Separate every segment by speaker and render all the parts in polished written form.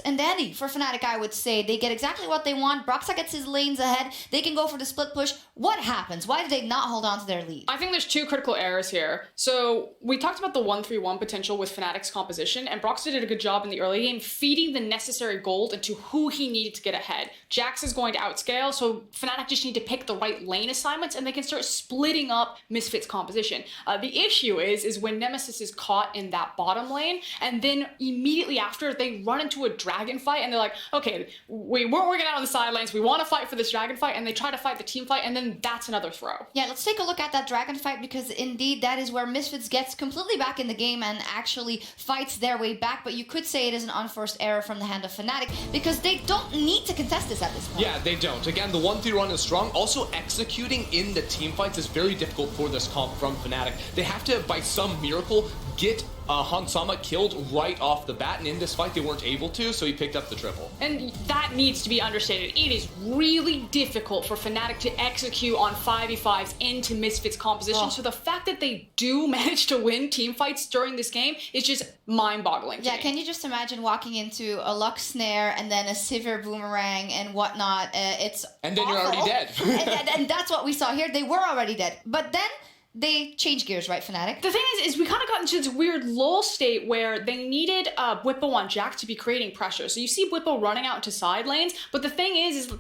Speaker 1: and dandy for Fnatic, I would say. They get exactly what they want. Broxa gets his lanes ahead. They can go for the split push. What happens? Why did they not hold on to their lead?
Speaker 2: I think there's two critical errors here. So we talked about the 1-3-1 potential with Fnatic's composition, and Broxa did a good job in the early game feeding the necessary gold into who he needed to get ahead. Jax is going to outscale, so Fnatic just need to pick the right lane assignments, and they can start splitting up Misfits' composition. The issue is when Nemesis is caught in that bottom lane, and then immediately after, they run into a dragon fight, and they're like, okay, we weren't working out on the side lanes, we want to fight for this dragon fight, and they try to fight the team fight, and then that's another throw.
Speaker 1: Yeah, let's take a look at that dragon fight, because indeed that is where Misfits gets completely back in the game and actually fights their way back, but you could say it is an unforced error from the hand of Fnatic, because they don't need to contest this at this point.
Speaker 3: Yeah, they don't. Again, the 1-3 is strong. Also, executing in the team fights is very difficult for this comp from Fnatic. They have to, by some miracle, get Hansama killed right off the bat, and in this fight they weren't able to, so he picked up the triple.
Speaker 2: And that needs to be understated. It is really difficult for Fnatic to execute on 5v5s into Misfits composition, so the fact that they do manage to win team fights during this game is just mind-boggling to me.
Speaker 1: Can you just imagine walking into a Lux Snare and then a Sivir Boomerang and whatnot? It's
Speaker 3: And then
Speaker 1: awful.
Speaker 3: you're already dead.
Speaker 1: and that's what we saw here. They were already dead. But then they changed gears, right, Fnatic?
Speaker 2: The thing is we kind of got into this weird lull state where they needed Bwipo on Jax to be creating pressure. So you see Bwipo running out into side lanes, but the thing is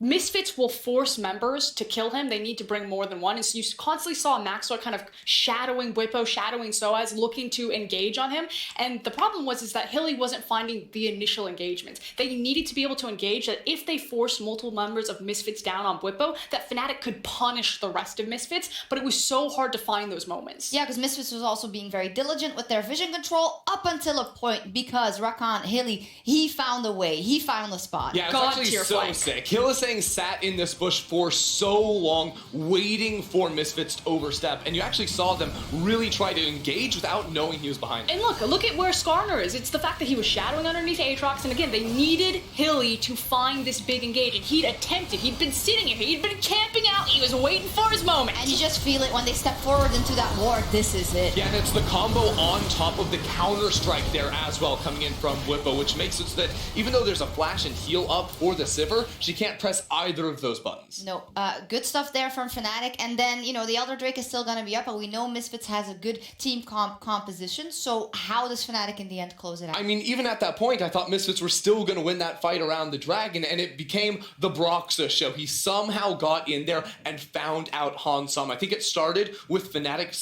Speaker 2: Misfits will force members to kill him. They need to bring more than one. And so you constantly saw Maxwell kind of shadowing Bwipo, shadowing Soaz, looking to engage on him. And the problem was that Hilly wasn't finding the initial engagements. They needed to be able to engage that if they forced multiple members of Misfits down on Bwipo, that Fnatic could punish the rest of Misfits, but it was so hard to find those moments.
Speaker 1: Yeah, because Misfits was also being very diligent with their vision control up until a point, because Rakan, Hilly, he found a way. He found a spot.
Speaker 3: Yeah, it's actually so sick. Hillisang sat in this bush for so long, waiting for Misfits to overstep, and you actually saw them really try to engage without knowing he was behind them.
Speaker 2: And look at where Skarner is. It's the fact that he was shadowing underneath Aatrox, and again, they needed Hilly to find this big engage, and he'd attempted. He'd been sitting here. He'd been camping out. He was waiting for his moment.
Speaker 1: And you just feel it when they step forward into that ward. This is it.
Speaker 3: Yeah, and it's the combo on top of the counter-strike there as well, coming in from Bwipo, which makes it so that even though there's a flash and heal up for the Sivir, she can't press either of those buttons.
Speaker 1: No, good stuff there from Fnatic. And then, you know, the Elder Drake is still going to be up, but we know Misfits has a good team composition. So how does Fnatic in the end close it out?
Speaker 3: I mean, even at that point, I thought Misfits were still going to win that fight around the dragon, and it became the Broxa show. He somehow got in there and found out Hansam. I think it started with Fnatic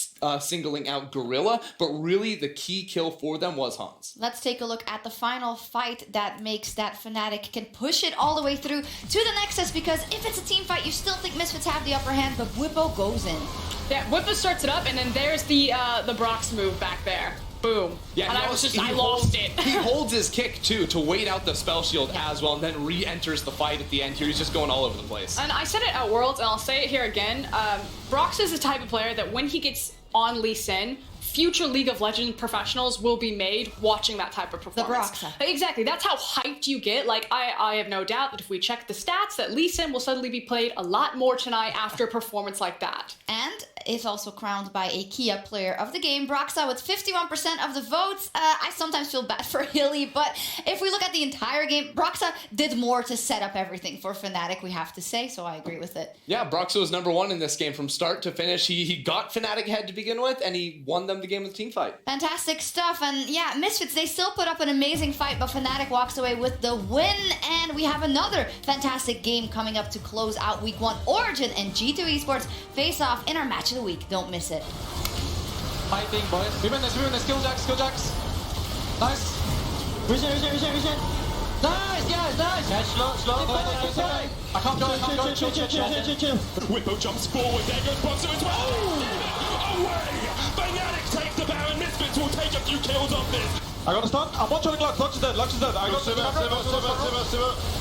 Speaker 3: singling out Gorilla, but really the key kill for them was Hans.
Speaker 1: Let's take a look at the final fight that makes that Fnatic can push it all the way through to the Nexus, because if it's a team fight, you still think Misfits have the upper hand, but Bwipo goes in.
Speaker 2: Yeah, Bwipo starts it up, and then there's the Brox move back there. Boom.
Speaker 3: Yeah,
Speaker 2: and I lost it.
Speaker 3: He holds his kick, too, to wait out the spell shield as well, and then re-enters the fight at the end here. He's just going all over the place.
Speaker 2: And I said it at Worlds, and I'll say it here again. Brox is the type of player that when he gets on Lee Sin, future League of Legends professionals will be made watching that type of performance.
Speaker 1: The Broxa.
Speaker 2: Exactly. That's how hyped you get. Like, I have no doubt that if we check the stats, that Lee Sin will suddenly be played a lot more tonight after a performance like that.
Speaker 1: And is also crowned by a Kia player of the game, Broxa, with 51% of the votes. I sometimes feel bad for Hilly, but if we look at the entire game, Broxa did more to set up everything for Fnatic, we have to say, so I agree with it.
Speaker 3: Yeah, Broxa was #1 in this game from start to finish. He got Fnatic ahead to begin with, and he won them the game with team fight.
Speaker 1: Fantastic stuff, and yeah, Misfits, they still put up an amazing fight, but Fnatic walks away with the win, and we have another fantastic game coming up to close out Week 1. Origin and G2 Esports face off in our match of the week. Don't miss it.
Speaker 4: Fighting, boys. Women, skill jacks. Nice. Vision. Nice, guys, nice. Yeah, slow. I can't go. Chill.
Speaker 5: Bwipo jumps forward, there goes Broxa as well. Away! Fnatic takes the Baron. Misfits will take a few kills off this.
Speaker 4: I got a stun. I'm watching Lux. Lux is dead. I got Sivir.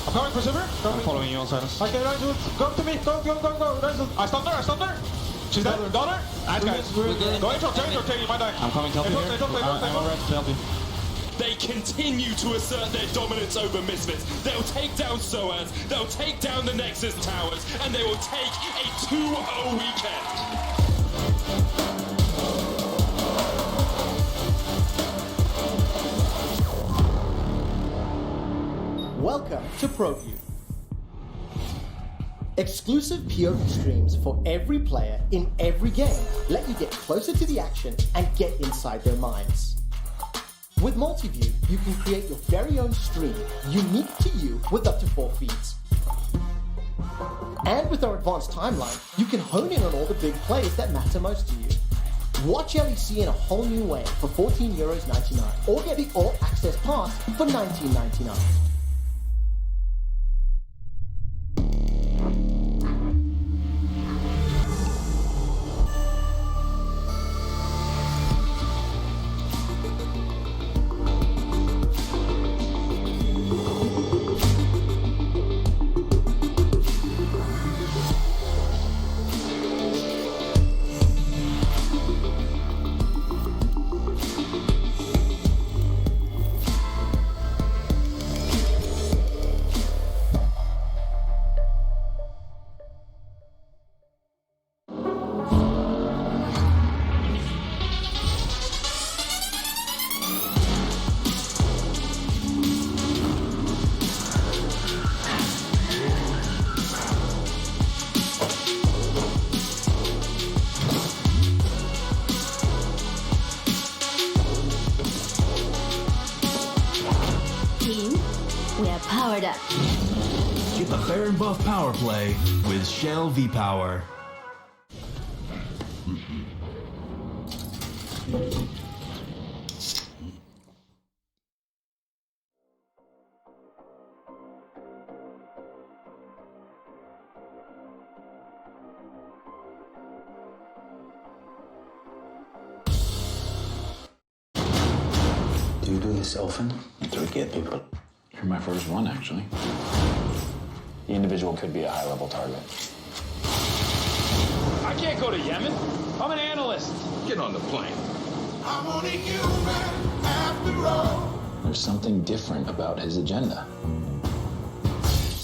Speaker 4: I'm coming for Sivir. I'm following you on silence. Okay, right, go to me. Go. I stunned her. She's dead. Got her. Nice, guys. Go into rotate. You might die. I'm coming to help you. I'm alright to help you.
Speaker 5: They continue to assert their dominance over Misfits. They'll take down Soaz, they'll take down the Nexus towers, and they will take a 2-0 weekend.
Speaker 6: Welcome to ProView. Exclusive POV streams for every player in every game let you get closer to the action and get inside their minds. With Multiview, you can create your very own stream, unique to you, with up to 4 feeds. And with our advanced timeline, you can hone in on all the big plays that matter most to you. Watch LEC in a whole new way for €14.99, or get the All Access Pass for $19.99.
Speaker 7: We are powered up.
Speaker 8: Get the fair and buff power play with Shell V-Power.
Speaker 9: Do you do this often? To get people?
Speaker 10: You're my first one, actually. The individual could be a high-level target.
Speaker 5: I can't go to Yemen. I'm an analyst. Get on the plane.
Speaker 9: I'm only human after all.
Speaker 10: There's something different about his agenda.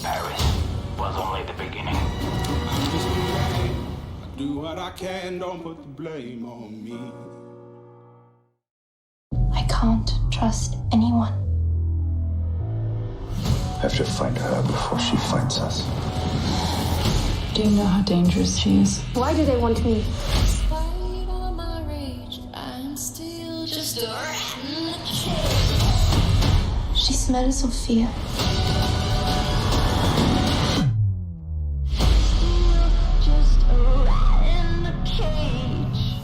Speaker 9: Paris was only the beginning.
Speaker 4: I do what I can, don't put the blame on me.
Speaker 7: I can't trust anyone.
Speaker 9: Have to find her before she finds us.
Speaker 11: Do you know how dangerous she is?
Speaker 7: Why do they want me?
Speaker 1: Despite all my rage, I'm still just a rat in the cage.
Speaker 7: She smells of fear.
Speaker 1: Just a rat in the cage.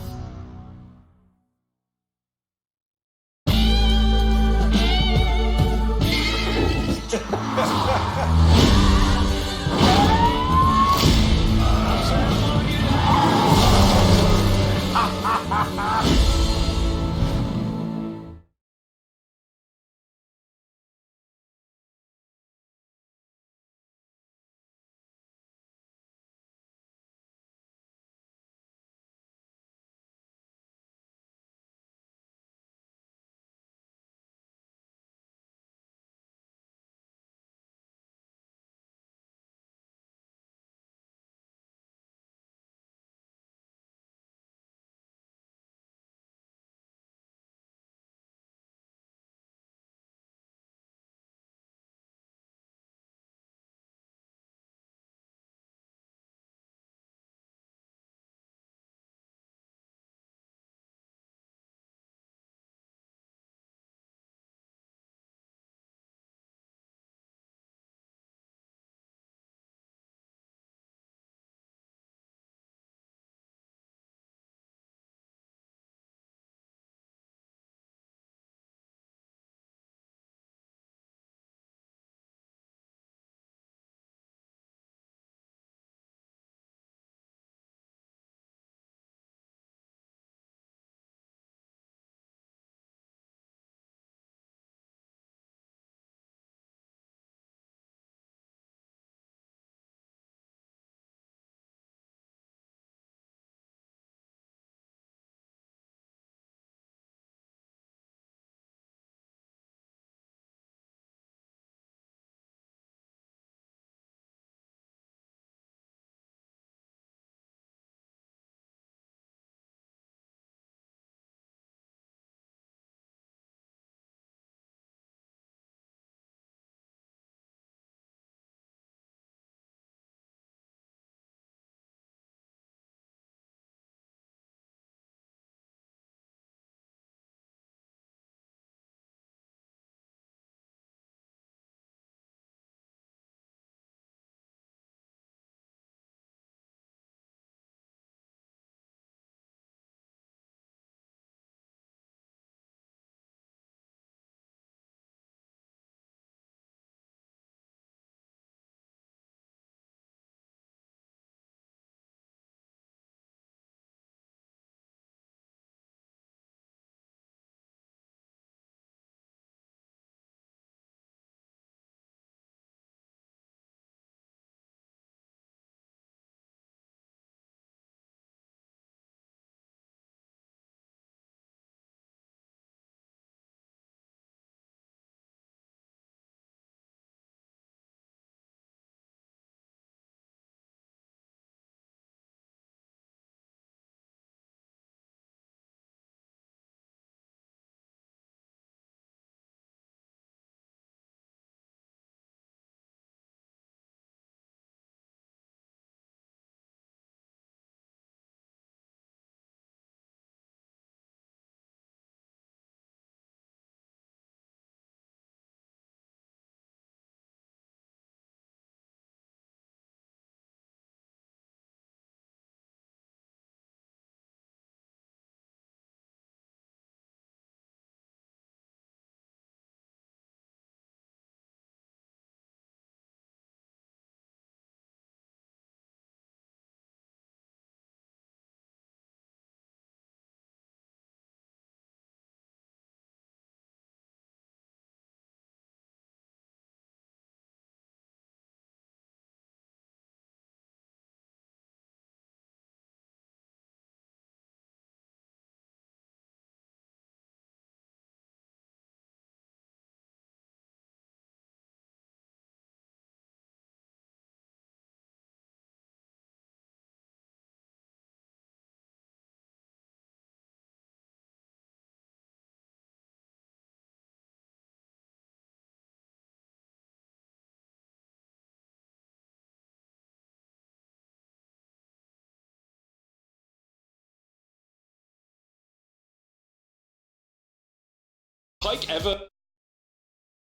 Speaker 5: Pyke ever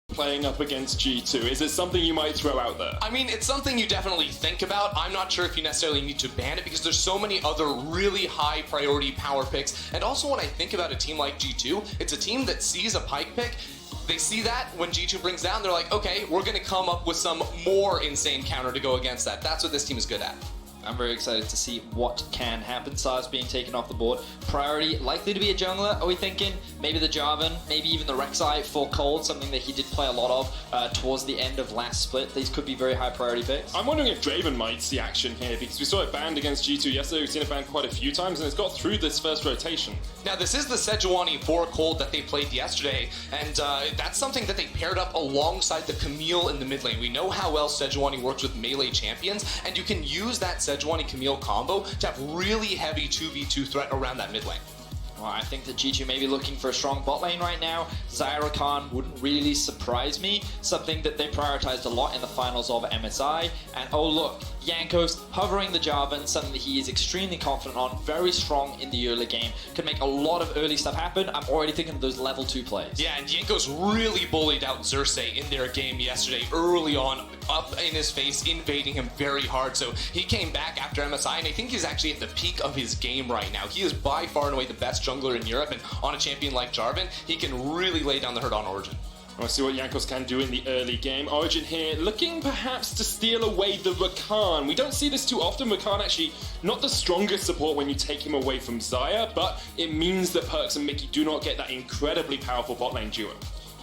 Speaker 5: playing up against G2? Is it something you might throw out there?
Speaker 3: I mean, it's something you definitely think about. I'm not sure if you necessarily need to ban it because there's so many other really high priority power picks. And also when I think about a team like G2, it's a team that sees a Pyke pick. They see that when G2 brings down, they're like, okay, we're going to come up with some more insane counter to go against that. That's what this team is good at.
Speaker 12: I'm very excited to see what can happen. Sars being taken off the board. Priority likely to be a jungler, are we thinking? Maybe the Jarvan, maybe even the Rek'Sai for Cold, something that he did play a lot of towards the end of last split. These could be very high priority picks.
Speaker 5: I'm wondering if Draven might see action here, because we saw it banned against G2 yesterday. We've seen it banned quite a few times, and it's got through this first rotation.
Speaker 3: Now, this is the Sejuani for Cold that they played yesterday, and that's something that they paired up alongside the Camille in the mid lane. We know how well Sejuani works with melee champions, and you can use that Sejuani Camille combo to have really heavy 2v2 threat around that mid lane.
Speaker 12: Well, I think that G2 may be looking for a strong bot lane right now. Xayah Rakan wouldn't really surprise me. Something that they prioritized a lot in the finals of MSI. And oh look, Jankos hovering the Jarvan, something that he is extremely confident on, very strong in the early game, could make a lot of early stuff happen. I'm already thinking of those level 2 plays.
Speaker 3: Yeah, and Jankos really bullied out Xerxes in their game yesterday, early on, up in his face, invading him very hard. So he came back after MSI, and I think he's actually at the peak of his game right now. He is by far and away the best jungler in Europe, and on a champion like Jarvan, he can really lay down the hurt on Origin.
Speaker 5: We'll see what Jankos can do in the early game. Origin here looking perhaps to steal away the Rakan. We don't see this too often. Rakan actually not the strongest support when you take him away from Xayah, but it means that Perkz and Mickey do not get that incredibly powerful bot lane duo.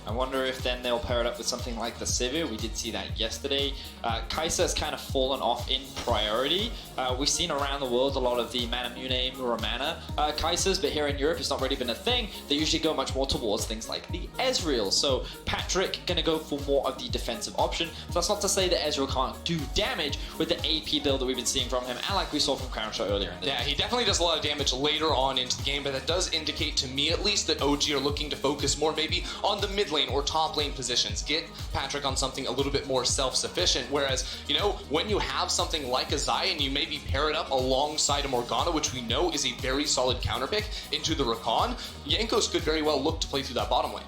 Speaker 12: I wonder if then they'll pair it up with something like the Sivir. We did see that yesterday. Kai'Sa has kind of fallen off in priority. We've seen around the world a lot of the Manamune, Muramana Kai'Sas, but here in Europe it's not really been a thing. They usually go much more towards things like the Ezreal. So Patrick gonna go for more of the defensive option. But that's not to say that Ezreal can't do damage with the AP build that we've been seeing from him, and like we saw from Crownshot earlier in the
Speaker 3: Yeah, he definitely does a lot of damage later on into the game, but that does indicate to me at least that OG are looking to focus more maybe on the mid lane or top lane positions. Get Patrick on something a little bit more self-sufficient, whereas, you know, when you have something like a Xayah and you maybe pair it up alongside a Morgana, which we know is a very solid counter pick into the Rakan, Jankos could very well look to play through that bottom lane.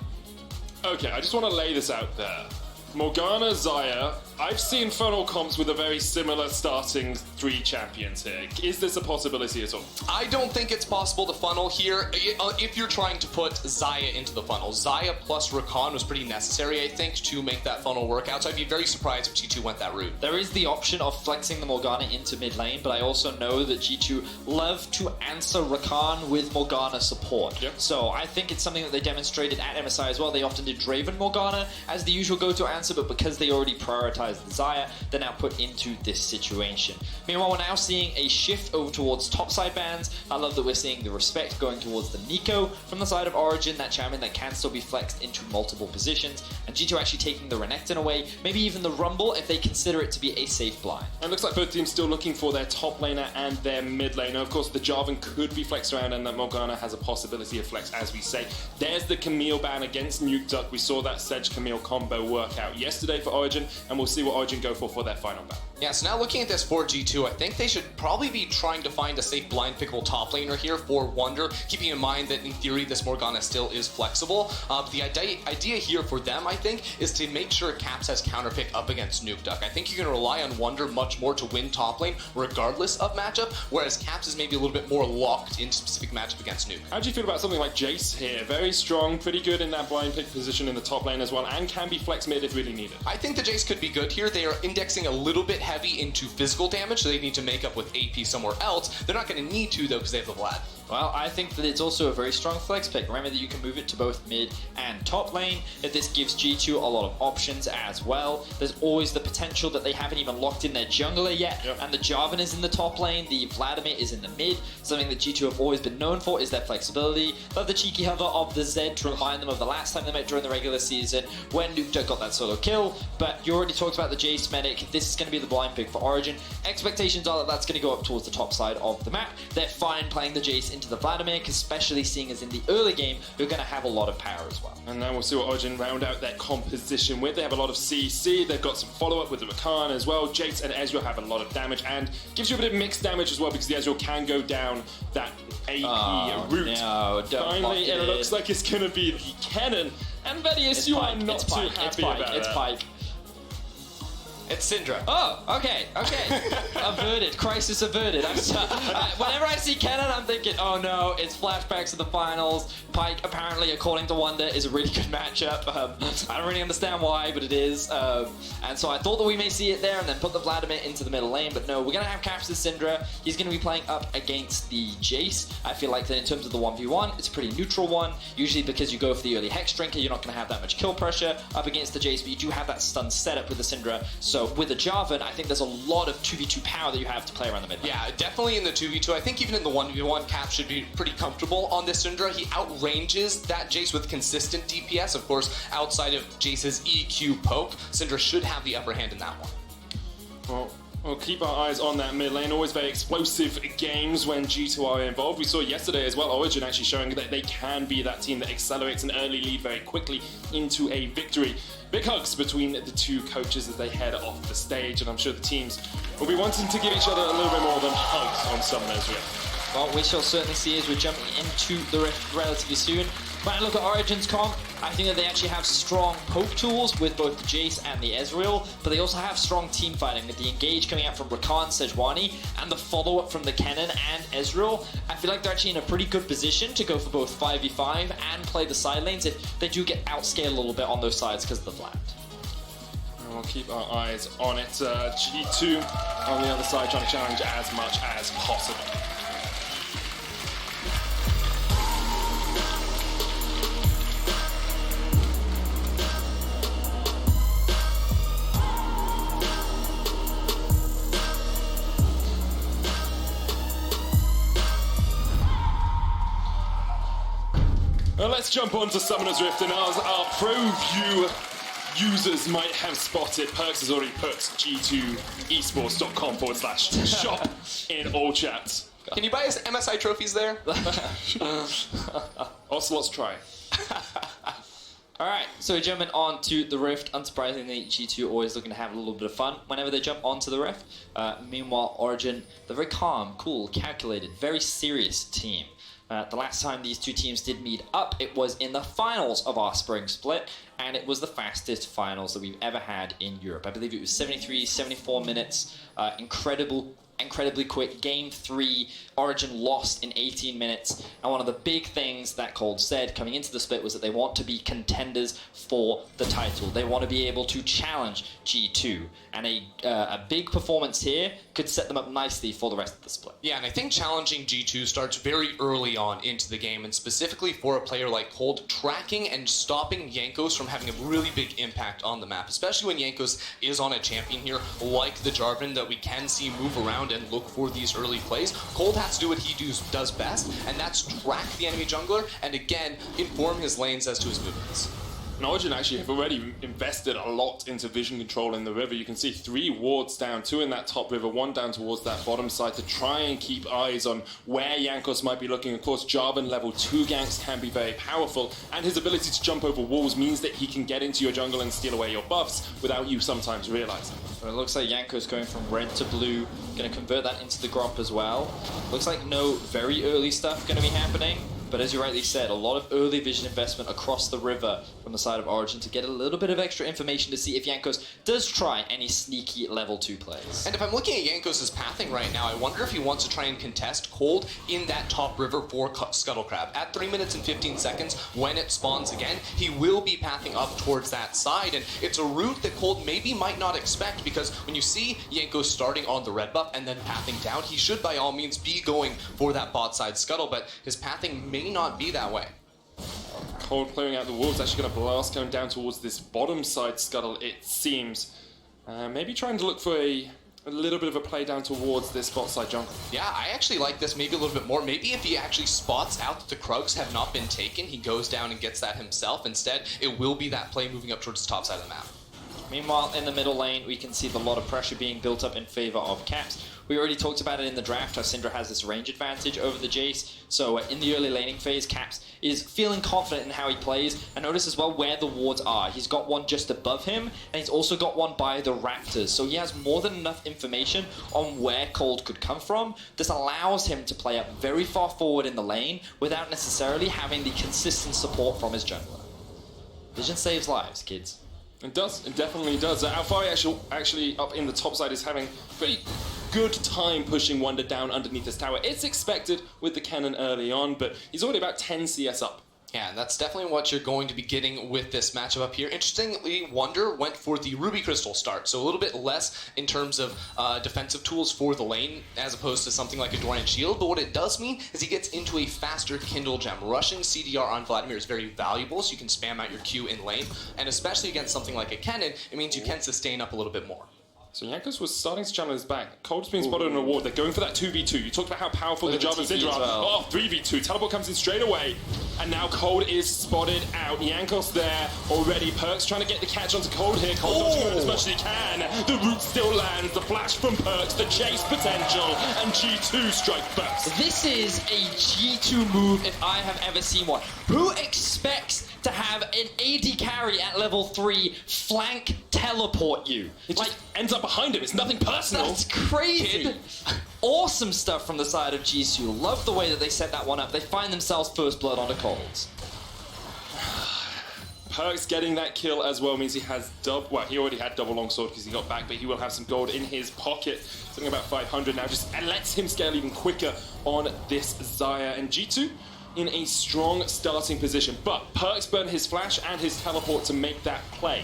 Speaker 5: Okay, I just want to lay this out there. Morgana, Xayah, I've seen funnel comps with a very similar starting 3 champions here. Is this a possibility at all?
Speaker 3: I don't think it's possible to funnel here if you're trying to put Xayah into the funnel. Xayah plus Rakan was pretty necessary, I think, to make that funnel work out, so I'd be very surprised if G2 went that route.
Speaker 12: There is the option of flexing the Morgana into mid lane, but I also know that G2 love to answer Rakan with Morgana support.
Speaker 5: Yep.
Speaker 12: So I think it's something that they demonstrated at MSI as well. They often did Draven Morgana as the usual go-to answer, but because they already prioritized the Xayah, they're now put into this situation. Meanwhile, we're now seeing a shift over towards topside bans. I love that we're seeing the Respect going towards the Nico from the side of Origin, that champion that can still be flexed into multiple positions, and G2 actually taking the Renekton away, maybe even the Rumble if they consider it to be a safe blind.
Speaker 5: And it looks like both teams still looking for their top laner and their mid laner. Of course, the Jarvan could be flexed around, and that Morgana has a possibility of flex, as we say. There's the Camille ban against Nuke Duck. We saw that Sedge Camille combo work out yesterday for Origin, and we'll see what Origin go for their final ban.
Speaker 3: Yeah, so now looking at this for G2, I think they should probably be trying to find a safe blind pickable top laner here for Wunder, keeping in mind that in theory this Morgana still is flexible. The idea here for them, I think, is to make sure Caps has counterpick up against Nuke Duck. I think you can rely on Wunder much more to win top lane regardless of matchup, whereas Caps is maybe a little bit more locked into specific matchup against Nuke.
Speaker 5: How do you feel about something like Jace here? Very strong, pretty good in that blind pick position in the top lane as well, and can be flex mid if really needed.
Speaker 3: I think the Jace could be good here. They are indexing a little bit heavy into physical damage, so they need to make up with AP somewhere else. They're not going to need to, though, because they have the Vlad.
Speaker 12: Well, I think that it's also a very strong flex pick. Remember that you can move it to both mid and top lane, that this gives G2 a lot of options as well. There's always the potential that they haven't even locked in their jungler yet, and the Jarvan is in the top lane, the Vladimir is in the mid. Something that G2 have always been known for is their flexibility. Love the cheeky hover of the Zed to remind them of the last time they met during the regular season when Nuke Duck got that solo kill, but you already talked about the Jace medic. This is going to be the blind pick for Origin. Expectations are that that's going to go up towards the top side of the map. They're fine playing the Jace into the Vladimir, especially seeing as in the early game, you're going to have a lot of power as well.
Speaker 5: And now we'll see what Origin round out their composition with. They have a lot of CC, they've got some follow-up with the Rakan as well. Jace and Ezreal have a lot of damage, and gives you a bit of mixed damage as well, because the Ezreal can go down that AP route.
Speaker 12: No,
Speaker 5: Finally, it looks like it's going to be the Kennen And Vedius, you are not too happy about that.
Speaker 12: It's Pike.
Speaker 3: It's Syndra.
Speaker 12: Oh, okay. Averted. Crisis averted. Whenever I see Kennen, I'm thinking, oh no, it's flashbacks of the finals. Pike, apparently, according to Wonder, is a really good matchup. I don't really understand why, but it is. And so I thought that we may see it there and then put the Vladimir into the middle lane, but no, we're going to have Caps' Syndra. He's going to be playing up against the Jace. I feel like that in terms of the 1v1, it's a pretty neutral one. Usually because you go for the early Hex Drinker, you're not going to have that much kill pressure up against the Jace, but you do have that stun setup with the Syndra. So with a Jarvan, I think there's a lot of 2v2 power that you have to play around the mid lane.
Speaker 3: Yeah, definitely in the 2v2. I think even in the 1v1, Cap should be pretty comfortable on this Syndra. He outranges that Jace with consistent DPS. Of course, outside of Jace's EQ poke, Syndra should have the upper hand in that one.
Speaker 5: Well, we'll keep our eyes on that mid lane. Always very explosive games when G2 are involved. We saw yesterday as well, Origin actually showing that they can be that team that accelerates an early lead very quickly into a victory. Big hugs between the two coaches as they head off the stage, and I'm sure the teams will be wanting to give each other a little bit more than hugs on Summoners Rift.
Speaker 12: Well, we shall certainly see as we're jumping into the Rift relatively soon. When I look at Origin's comp, I think that they actually have strong poke tools with both the Jace and the Ezreal, but they also have strong team fighting with the engage coming out from Rakan, Sejuani, and the follow-up from the Kennen and Ezreal. I feel like they're actually in a pretty good position to go for both 5v5 and play the side lanes if they do get outscaled a little bit on those sides because of the flat.
Speaker 5: And we'll keep our eyes on it. G2 on the other side trying to challenge as much as possible. Well, let's jump on to Summoner's Rift, and as our pro view users might have spotted, Perks has already put g2esports.com/shop in all chats.
Speaker 3: Can you buy us MSI trophies there?
Speaker 5: Ocelot's try.
Speaker 12: Alright, so we're jumping on to the Rift. Unsurprisingly, G2 always looking to have a little bit of fun whenever they jump onto the Rift. Meanwhile, Origin, they're very calm, cool, calculated, very serious team. The last time these two teams did meet up, it was in the finals of our spring split, and it was the fastest finals that we've ever had in Europe. I believe it was 73, 74 minutes, incredibly quick. Game 3, Origin lost in 18 minutes, and one of the big things that Cold said coming into the split was that they want to be contenders for the title. They want to be able to challenge G2, and a big performance here could set them up nicely for the rest of the split.
Speaker 3: Yeah, and I think challenging G2 starts very early on into the game, and specifically for a player like Cold, tracking and stopping Jankos from having a really big impact on the map, especially when Jankos is on a champion here, like the Jarvan that we can see move around and look for these early plays. Cold has to do what he does best, and that's track the enemy jungler and again inform his lanes as to his movements.
Speaker 5: And Origin actually have already invested a lot into vision control in the river. You can see 3 wards down, 2 in that top river, 1 down towards that bottom side to try and keep eyes on where Jankos might be looking. Of course, Jarvan level 2 ganks can be very powerful, and his ability to jump over walls means that he can get into your jungle and steal away your buffs without you sometimes realizing.
Speaker 12: Well, it looks like Jankos going from red to blue, going to convert that into the Gromp as well. Looks like no very early stuff going to be happening. But as you rightly said, a lot of early vision investment across the river from the side of Origin to get a little bit of extra information to see if Jankos does try any sneaky level 2 plays.
Speaker 3: And if I'm looking at Jankos' pathing right now, I wonder if he wants to try and contest Cold in that top river for Scuttle Crab. At 3 minutes and 15 seconds, when it spawns again, he will be pathing up towards that side, and it's a route that Cold maybe might not expect, because when you see Jankos starting on the red buff and then pathing down, he should by all means be going for that bot side scuttle, but his pathing may not be that way.
Speaker 5: Cold clearing out the wolves, actually going to blast going down towards this bottom side scuttle, it seems. Maybe trying to look for a little bit of a play down towards this bot side jungle.
Speaker 3: Yeah, I actually like this maybe a little bit more. Maybe if he actually spots out that the Krugs have not been taken, he goes down and gets that himself. Instead, it will be that play moving up towards the top side of the map.
Speaker 12: Meanwhile, in the middle lane, we can see a lot of pressure being built up in favor of Caps. We already talked about it in the draft, how Syndra has this range advantage over the Jace. So in the early laning phase, Caps is feeling confident in how he plays. And notice as well where the wards are. He's got one just above him, and he's also got one by the Raptors. So he has more than enough information on where Cold could come from. This allows him to play up very far forward in the lane without necessarily having the consistent support from his jungler. Vision saves lives, kids.
Speaker 5: It does. It definitely does. Alfari actually up in the top side is having pretty good time pushing Wonder down underneath this tower. It's expected with the cannon early on, but he's already about 10 CS up.
Speaker 3: Yeah, that's definitely what you're going to be getting with this matchup up here. Interestingly, Wonder went for the Ruby Crystal start, so a little bit less in terms of defensive tools for the lane as opposed to something like a Dorian Shield, but what it does mean is he gets into a faster Kindle Gem. Rushing CDR on Vladimir is very valuable, so you can spam out your Q in lane, and especially against something like a Kennen, it means you can sustain up a little bit more.
Speaker 5: So Jankos was starting to channel his back. Cold's been spotted on a ward. They're going for that 2v2. You talked about how powerful the job of Sidra are. Oh, 3v2. Teleport comes in straight away. And now Cold is spotted out. Jankos there already. Perks trying to get the catch onto Cold here. Cold dodging around as much as he can. The root still lands. The flash from Perks. The chase potential. And G2 strike first.
Speaker 12: This is a G2 move if I have ever seen one. Who expects to have an AD carry at level 3 flank teleport you?
Speaker 5: It just ends up behind him. It's nothing personal.
Speaker 12: That's crazy. Awesome stuff from the side of Jisoo. Love the way that they set that one up. They find themselves first blood onto Colds.
Speaker 5: Perks getting that kill as well means he has well, he already had double longsword because he got back, but he will have some gold in his pocket. Something about 500 now, just lets him scale even quicker on this Xayah. And G2 in a strong starting position, but Perks burned his flash and his teleport to make that play.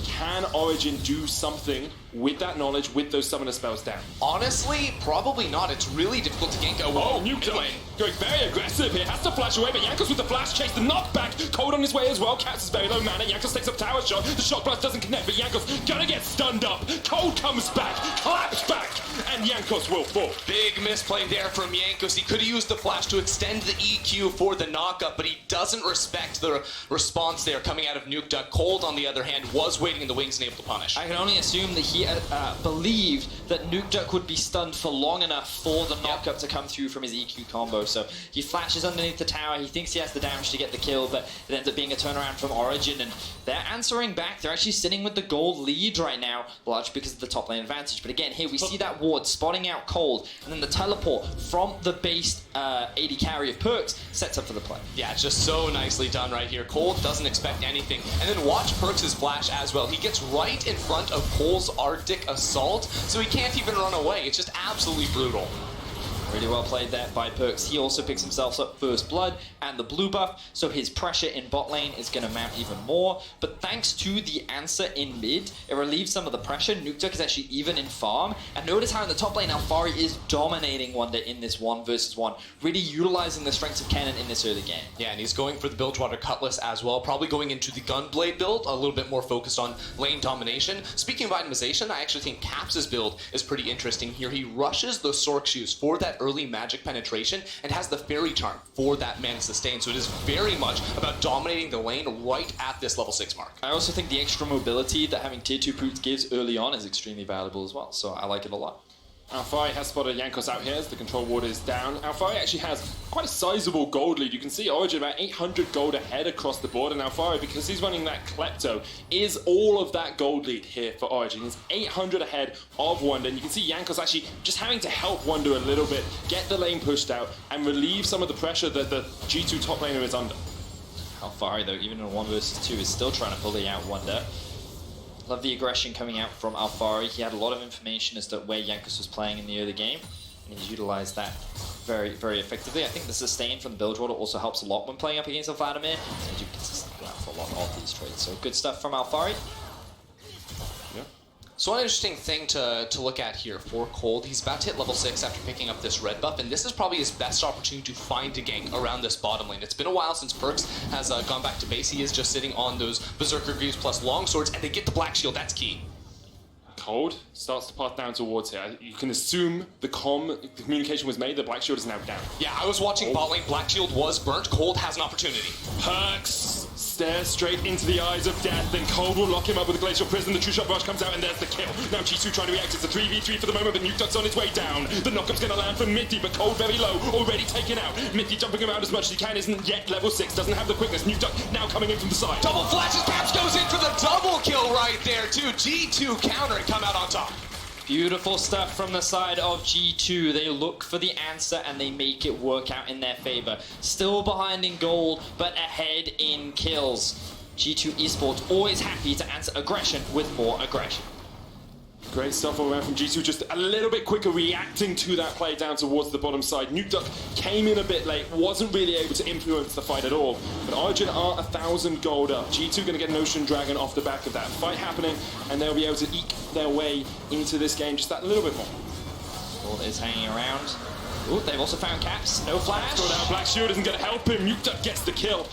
Speaker 5: Can Origin do something with that knowledge, with those summoner spells down?
Speaker 3: Honestly, probably not. It's really difficult to gank.
Speaker 5: Oh, Nuke going very aggressive here. Has to flash away, but Jankos with the flash chase, the knockback. Cold on his way as well. Caps is very low mana. Jankos takes up tower shot. The shock blast doesn't connect, but Jankos gonna get stunned up. Cold comes back, claps back, and Jankos will fall.
Speaker 3: Big misplay there from Jankos. He could have used the flash to extend the EQ for the knockup, but he doesn't respect the response there coming out of Nuke Duck. Cold, on the other hand, was waiting in the wings and able to punish.
Speaker 12: I can only assume that he believed that Nuke Duck would be stunned for long enough for the knockup to come through from his EQ combo. So he flashes underneath the tower. He thinks he has the damage to get the kill, but it ends up being a turnaround from Origin, and they're answering back. They're actually sitting with the gold lead right now, largely because of the top lane advantage. But again, here we see that ward spotting out Cold, and then the teleport from the base AD carry of Perks sets up for the play.
Speaker 3: Yeah, it's just so nicely done right here. Cold doesn't expect anything. And then watch Perks' flash as well. He gets right in front of Cole's Arctic Assault, so he can't even run away. It's just absolutely brutal.
Speaker 12: Really well played there by Perks. He also picks himself up first blood and the blue buff, so his pressure in bot lane is going to mount even more. But thanks to the answer in mid, it relieves some of the pressure. Nuke Duck is actually even in farm. And notice how in the top lane, Alfari is dominating Wonder in this 1v1, really utilizing the strengths of Kennen in this early game.
Speaker 3: Yeah, and he's going for the Bilgewater Cutlass as well, probably going into the Gunblade build, a little bit more focused on lane domination. Speaking of itemization, I actually think Caps' build is pretty interesting here. He rushes the Sork Shoes for that early magic penetration and has the Fairy Charm for that mana sustain, so it is very much about dominating the lane right at this level 6 mark.
Speaker 12: I also think the extra mobility that having tier 2 boots gives early on is extremely valuable as well, so I like it a lot.
Speaker 5: Alfari has spotted Jankos out here as the control ward is down. Alfari actually has quite a sizable gold lead. You can see Origin about 800 gold ahead across the board, and Alfari, because he's running that Klepto, is all of that gold lead here for Origin. He's 800 ahead of Wonder, and you can see Jankos actually just having to help Wonder a little bit, get the lane pushed out, and relieve some of the pressure that the G2 top laner is under.
Speaker 12: Alfari, though, even in a 1 versus 2, is still trying to bully out Wonder. Love the aggression coming out from Alfari. He had a lot of information as to where Jankos was playing in the early game, and he's utilized that very, very effectively. I think the sustain from the Bilgewater also helps a lot when playing up against a Vladimir, and you consistently go out for a lot of these trades. So good stuff from Alfari.
Speaker 3: So one interesting thing to look at here for Cold, he's about to hit level 6 after picking up this red buff, and this is probably his best opportunity to find a gank around this bottom lane. It's been a while since Perks has gone back to base. He is just sitting on those Berserker Greaves plus longswords, and they get the Black Shield. That's key.
Speaker 5: Cold starts to path down towards here. You can assume the communication was made, the Black Shield is now down.
Speaker 3: Yeah, I was watching bot lane, Black Shield was burnt, Cold has an opportunity.
Speaker 5: Perks stares straight into the eyes of death, then Cold will lock him up with a Glacial Prison. The True Shot Rush comes out, and there's the kill. Now G2 trying to react. It's a 3v3 for the moment, but Nuke Duck's on its way down. The knockup's gonna land for Mithy, but Cold very low, already taken out. Mithy jumping around as much as he can, isn't yet level 6, doesn't have the quickness. Nuke Duck now coming in from the side.
Speaker 3: Double flashes, Caps goes in for the double kill right there too. G2 counter and come out on top.
Speaker 12: Beautiful stuff from the side of G2. They look for the answer and they make it work out in their favor. Still behind in gold, but ahead in kills. G2 Esports always happy to answer aggression with more aggression.
Speaker 5: Great stuff all around from G2, just a little bit quicker reacting to that play down towards the bottom side. Nukeduck came in a bit late, wasn't really able to influence the fight at all. But Origin are 1,000 gold up. G2 going to get an Ocean Dragon off the back of that fight happening, and they'll be able to eke their way into this game just that little bit more.
Speaker 12: Ball is hanging around. Ooh, they've also found Caps. No flash.
Speaker 5: Black Shield isn't going to help him. Nukeduck gets the kill.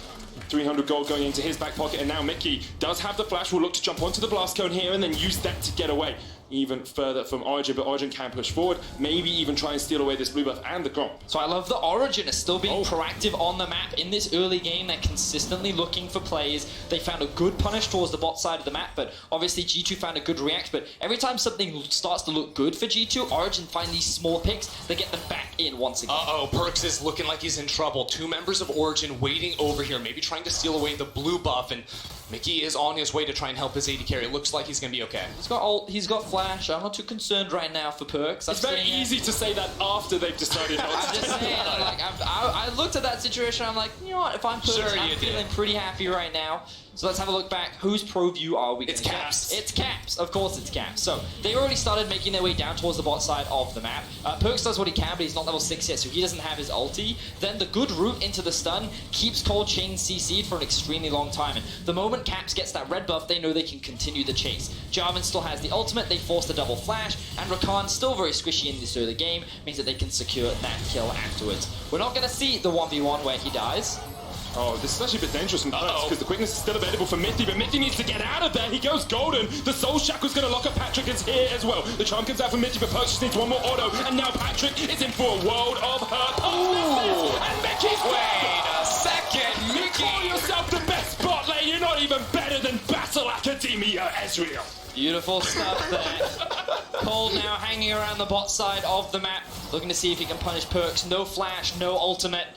Speaker 5: 300 gold going into his back pocket, and now Mickey does have the flash. Will look to jump onto the blast cone here and then use that to get away even further from Origin, but Origin can push forward, maybe even try and steal away this blue buff and the Gromp.
Speaker 12: So I love the Origin is still being proactive on the map. In this early game, they're consistently looking for plays. They found a good punish towards the bot side of the map, but obviously G2 found a good react. But every time something starts to look good for G2, Origin find these small picks, they get them back in once again.
Speaker 3: Uh-oh, Perks is looking like he's in trouble. 2 members of Origin waiting over here, maybe trying to steal away the blue buff, and Mickey is on his way to try and help his AD carry. It looks like he's going to be okay.
Speaker 12: He's got ult, he's got flash. I'm not too concerned right now for Perks.
Speaker 5: It's very easy to say that after they've decided not to.
Speaker 12: I'm just saying, I looked at that situation, I'm like, you know what, if I'm Perks, I'm feeling pretty happy right now. So let's have a look back. Whose pro view are we going to get?
Speaker 3: Caps.
Speaker 12: It's Caps. Of course it's Caps. So they already started making their way down towards the bot side of the map. Perks does what he can, but he's not level 6 yet, so he doesn't have his ulti. Then the good route into the stun keeps Cold Chain CC'd for an extremely long time. And the moment Caps gets that red buff, they know they can continue the chase. Jarvan still has the ultimate, they force the double flash, and Rakan, still very squishy in this early game, means that they can secure that kill afterwards. We're not going to see the 1v1 where he dies.
Speaker 5: Oh, this is actually a bit dangerous from Perks because the quickness is still available for Mithy, but Mithy needs to get out of there. He goes golden. The Soul Shackle's going to lock up Patrick is here as well. The charm comes out for Mithy, but Perks just needs one more auto, and now Patrick is in for a world of hurt. Oh, and Mickey's
Speaker 3: Wait a second,
Speaker 5: You
Speaker 3: Mickey!
Speaker 5: call yourself the best bot lane. You're not even better than Battle Academia, Ezreal.
Speaker 12: Beautiful stuff there. Cold now hanging around the bot side of the map, looking to see if he can punish Perks. No flash, no ultimate.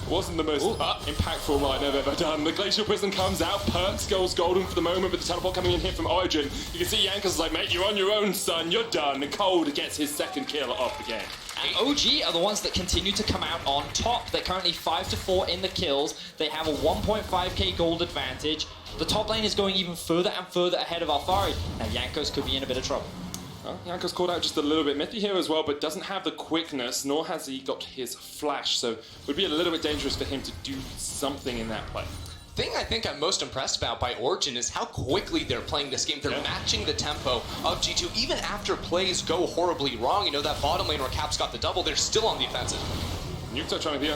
Speaker 5: Wasn't the most impactful line I've ever done. The Glacial Prison comes out, Perks goes golden for the moment, but the teleport coming in here from Origin. You can see Yankees is like, mate, you're on your own, son, you're done. And Cold gets his second kill of the game.
Speaker 12: And OG are the ones that continue to come out on top. They're currently 5-4 in the kills. They have a 1.5k gold advantage. The top lane is going even further and further ahead of Alfari. Now Yankos could be in a bit of trouble.
Speaker 5: Well, Yanko's caught out just a little bit. Mithy here as well, but doesn't have the quickness, nor has he got his flash, so it would be a little bit dangerous for him to do something in that play.
Speaker 3: Thing I think I'm most impressed about by Origin is how quickly they're playing this game. They're matching the tempo of G2 even after plays go horribly wrong. You know, that bottom lane where Caps got the double, they're still on the offensive.
Speaker 5: Nukeduck trying to be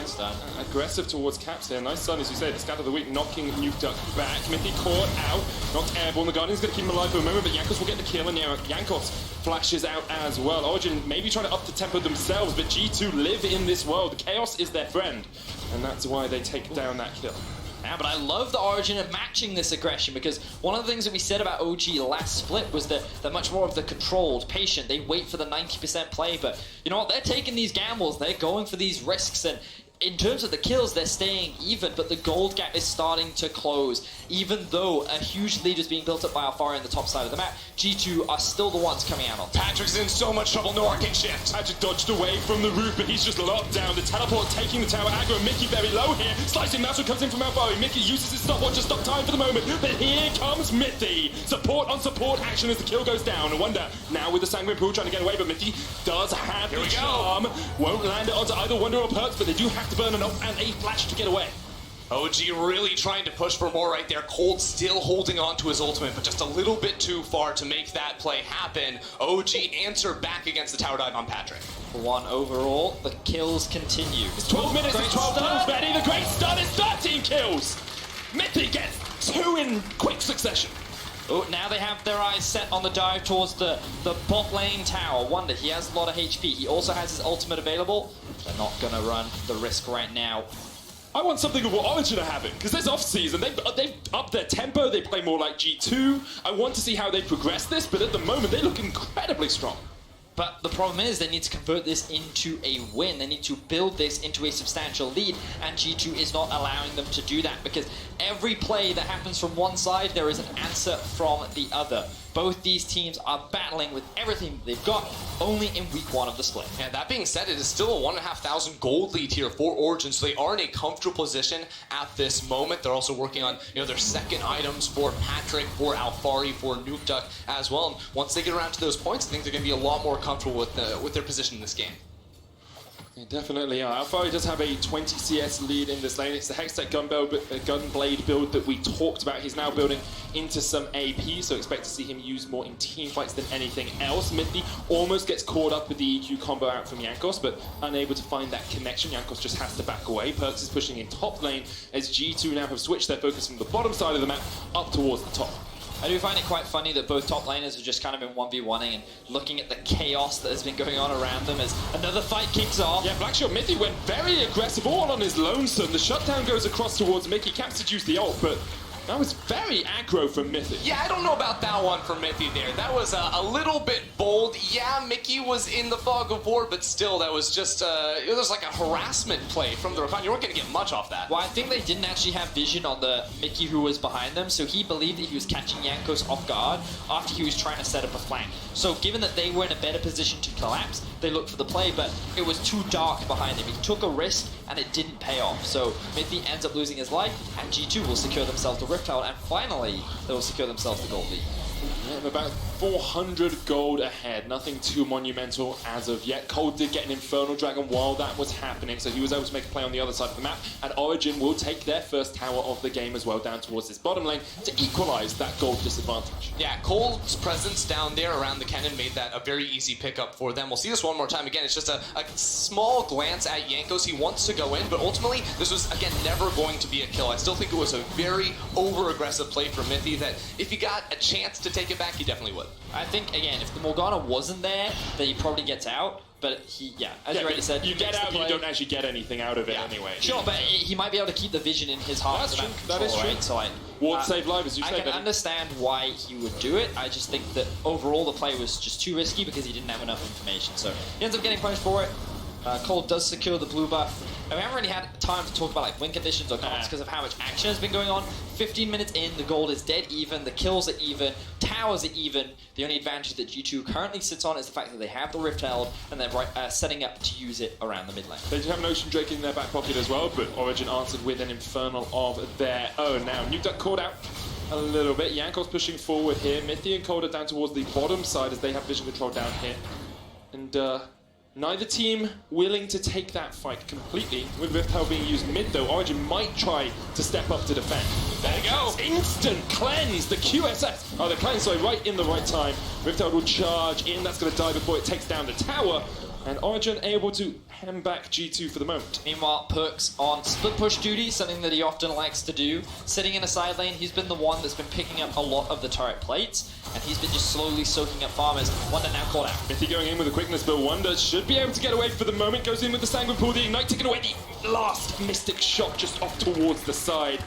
Speaker 5: aggressive towards Caps here. Nice stun, as you say, the scat of the week knocking Nukeduck back. Mithy caught out, knocked airborne. The Guardian's going to keep him alive for a moment, but Yankos will get the kill, and now Yankos flashes out as well. Origin maybe trying to up the tempo themselves, but G2 live in this world. Chaos is their friend, and that's why they take down that kill.
Speaker 12: Yeah, but I love the Origin of matching this aggression, because one of the things that we said about OG last split was that they're much more of the controlled, patient. They wait for the 90% play, but you know what? They're taking these gambles. They're going for these risks, and in terms of the kills, they're staying even, but the gold gap is starting to close. Even though a huge lead is being built up by Alfari on the top side of the map, G2 are still the ones coming out on top.
Speaker 3: Patrick's in so much trouble, no arcane shift.
Speaker 5: Patrick dodged away from the roof, but he's just locked down. The teleport taking the tower aggro. Mickey very low here. Slicing Master comes in from Alfari. Mickey uses his stopwatch to stop time for the moment, but here comes Mithy. Support on support action as the kill goes down. I wonder, now with the Sanguine Pool trying to get away, but Mithy does have the charm. Won't land it onto either Wonder or Perks, but they do have to burn an ult and a flash to get away.
Speaker 3: OG really trying to push for more right there. Cold still holding on to his ultimate, but just a little bit too far to make that play happen. OG answer back against the tower dive on Patrick.
Speaker 12: For one overall, the kills continue.
Speaker 5: It's 12 minutes, it's 12 kills, Betty. The great stun is 13 kills. Mithy gets 2 in quick succession.
Speaker 12: Oh, now they have their eyes set on the dive towards the bot lane tower. Wonder, he has a lot of HP. He also has his ultimate available. They're not going to run the risk right now.
Speaker 5: I want something of what Origin are having, because this off-season, they've upped their tempo, they play more like G2. I want to see how they progress this, but at the moment, they look incredibly strong.
Speaker 12: But the problem is they need to convert this into a win. They need to build this into a substantial lead, and G2 is not allowing them to do that, because every play that happens from one side, there is an answer from the other. Both these teams are battling with everything they've got only in week 1 of the split.
Speaker 3: And that being said, it is still a 1,500 gold lead here for Origin, so they are in a comfortable position at this moment. They're also working on their second items for Patrick, for Alfari, for Nuke Duck as well. And once they get around to those points, I think they're going to be a lot more comfortable with their position in this game.
Speaker 5: They definitely are. Alfari does have a 20 CS lead in this lane. It's the Hextech Gunblade build that we talked about. He's now building into some AP, so expect to see him use more in team fights than anything else. Mithy almost gets caught up with the EQ combo out from Jankos, but unable to find that connection. Jankos just has to back away. Perks is pushing in top lane as G2 now have switched their focus from the bottom side of the map up towards the top.
Speaker 12: I do find it quite funny that both top laners have just kind of been 1v1ing and looking at the chaos that has been going on around them as another fight kicks off.
Speaker 5: Yeah, Blackshot Mithy went very aggressive, all on his lonesome. The shutdown goes across towards Mickey, caps to use the ult, but that was very aggro from Mithy.
Speaker 3: Yeah, I don't know about that one for Mithy there. That was a little bit bold. Yeah, Mickey was in the fog of war, but still, that was just it was like a harassment play from the Refine. You weren't going to get much off that.
Speaker 12: Well, I think they didn't actually have vision on the Mickey who was behind them, so he believed that he was catching Jankos off guard after he was trying to set up a flank. So given that they were in a better position to collapse, they looked for the play, but it was too dark behind him. He took a risk, and it didn't pay off. So Mithy ends up losing his life, and G2 will secure themselves the Rift Herald, and finally, they will secure themselves the gold lead.
Speaker 5: Yeah, about 400 gold ahead. Nothing too monumental as of yet. Cole did get an Infernal Dragon while that was happening, so he was able to make a play on the other side of the map. And Origin will take their first tower of the game as well down towards this bottom lane to equalize that gold disadvantage.
Speaker 3: Yeah, Cole's presence down there around the cannon made that a very easy pickup for them. We'll see this one more time. Again, it's just a small glance at Jankos. He wants to go in, but ultimately, this was, again, never going to be a kill. I still think it was a very over-aggressive play for Mithy that if he got a chance to take it back, he definitely would.
Speaker 12: I think, again, if the Morgana wasn't there, then he probably gets out. But he, as you already said,
Speaker 5: you get out, you don't actually get anything out of it anyway.
Speaker 12: Sure, but he might be able to keep the vision in his heart.
Speaker 5: That's true. That is true.
Speaker 12: Right? So
Speaker 5: Ward save live, as you
Speaker 12: I
Speaker 5: say.
Speaker 12: can understand why he would do it. I just think that overall the play was just too risky because he didn't have enough information. So he ends up getting punished for it. Cole does secure the blue buff. And we haven't really had time to talk about like win conditions or comps because of how much action has been going on. 15 minutes in, the gold is dead even, the kills are even, towers are even. The only advantage that G2 currently sits on is the fact that they have the Rift Herald and they're setting up to use it around the mid lane.
Speaker 5: They do have an Ocean Drake in their back pocket as well, but Origin answered with an Infernal of their own. Now, Nuke Duck caught out a little bit. Jankos pushing forward here. Mithy and Cold are down towards the bottom side as they have vision control down here. And neither team willing to take that fight completely. With Rift Herald being used mid though, Origin might try to step up to defend. There you go! Instant cleanse! The QSS! Oh, the cleanse, sorry, right in the right time. Rift Herald will charge in, that's going to die before it takes down the tower. And Origin able to hem back G2 for the moment.
Speaker 12: Meanwhile, Perks on split push duty, something that he often likes to do. Sitting in a side lane, he's been the one that's been picking up a lot of the turret plates, and he's been just slowly soaking up farmers. Wonder now caught out.
Speaker 5: Mithy going in with a quickness, but Wonder should be able to get away for the moment. Goes in with the Sanguine Pool, the Ignite taking away the last Mystic Shot just off towards the side.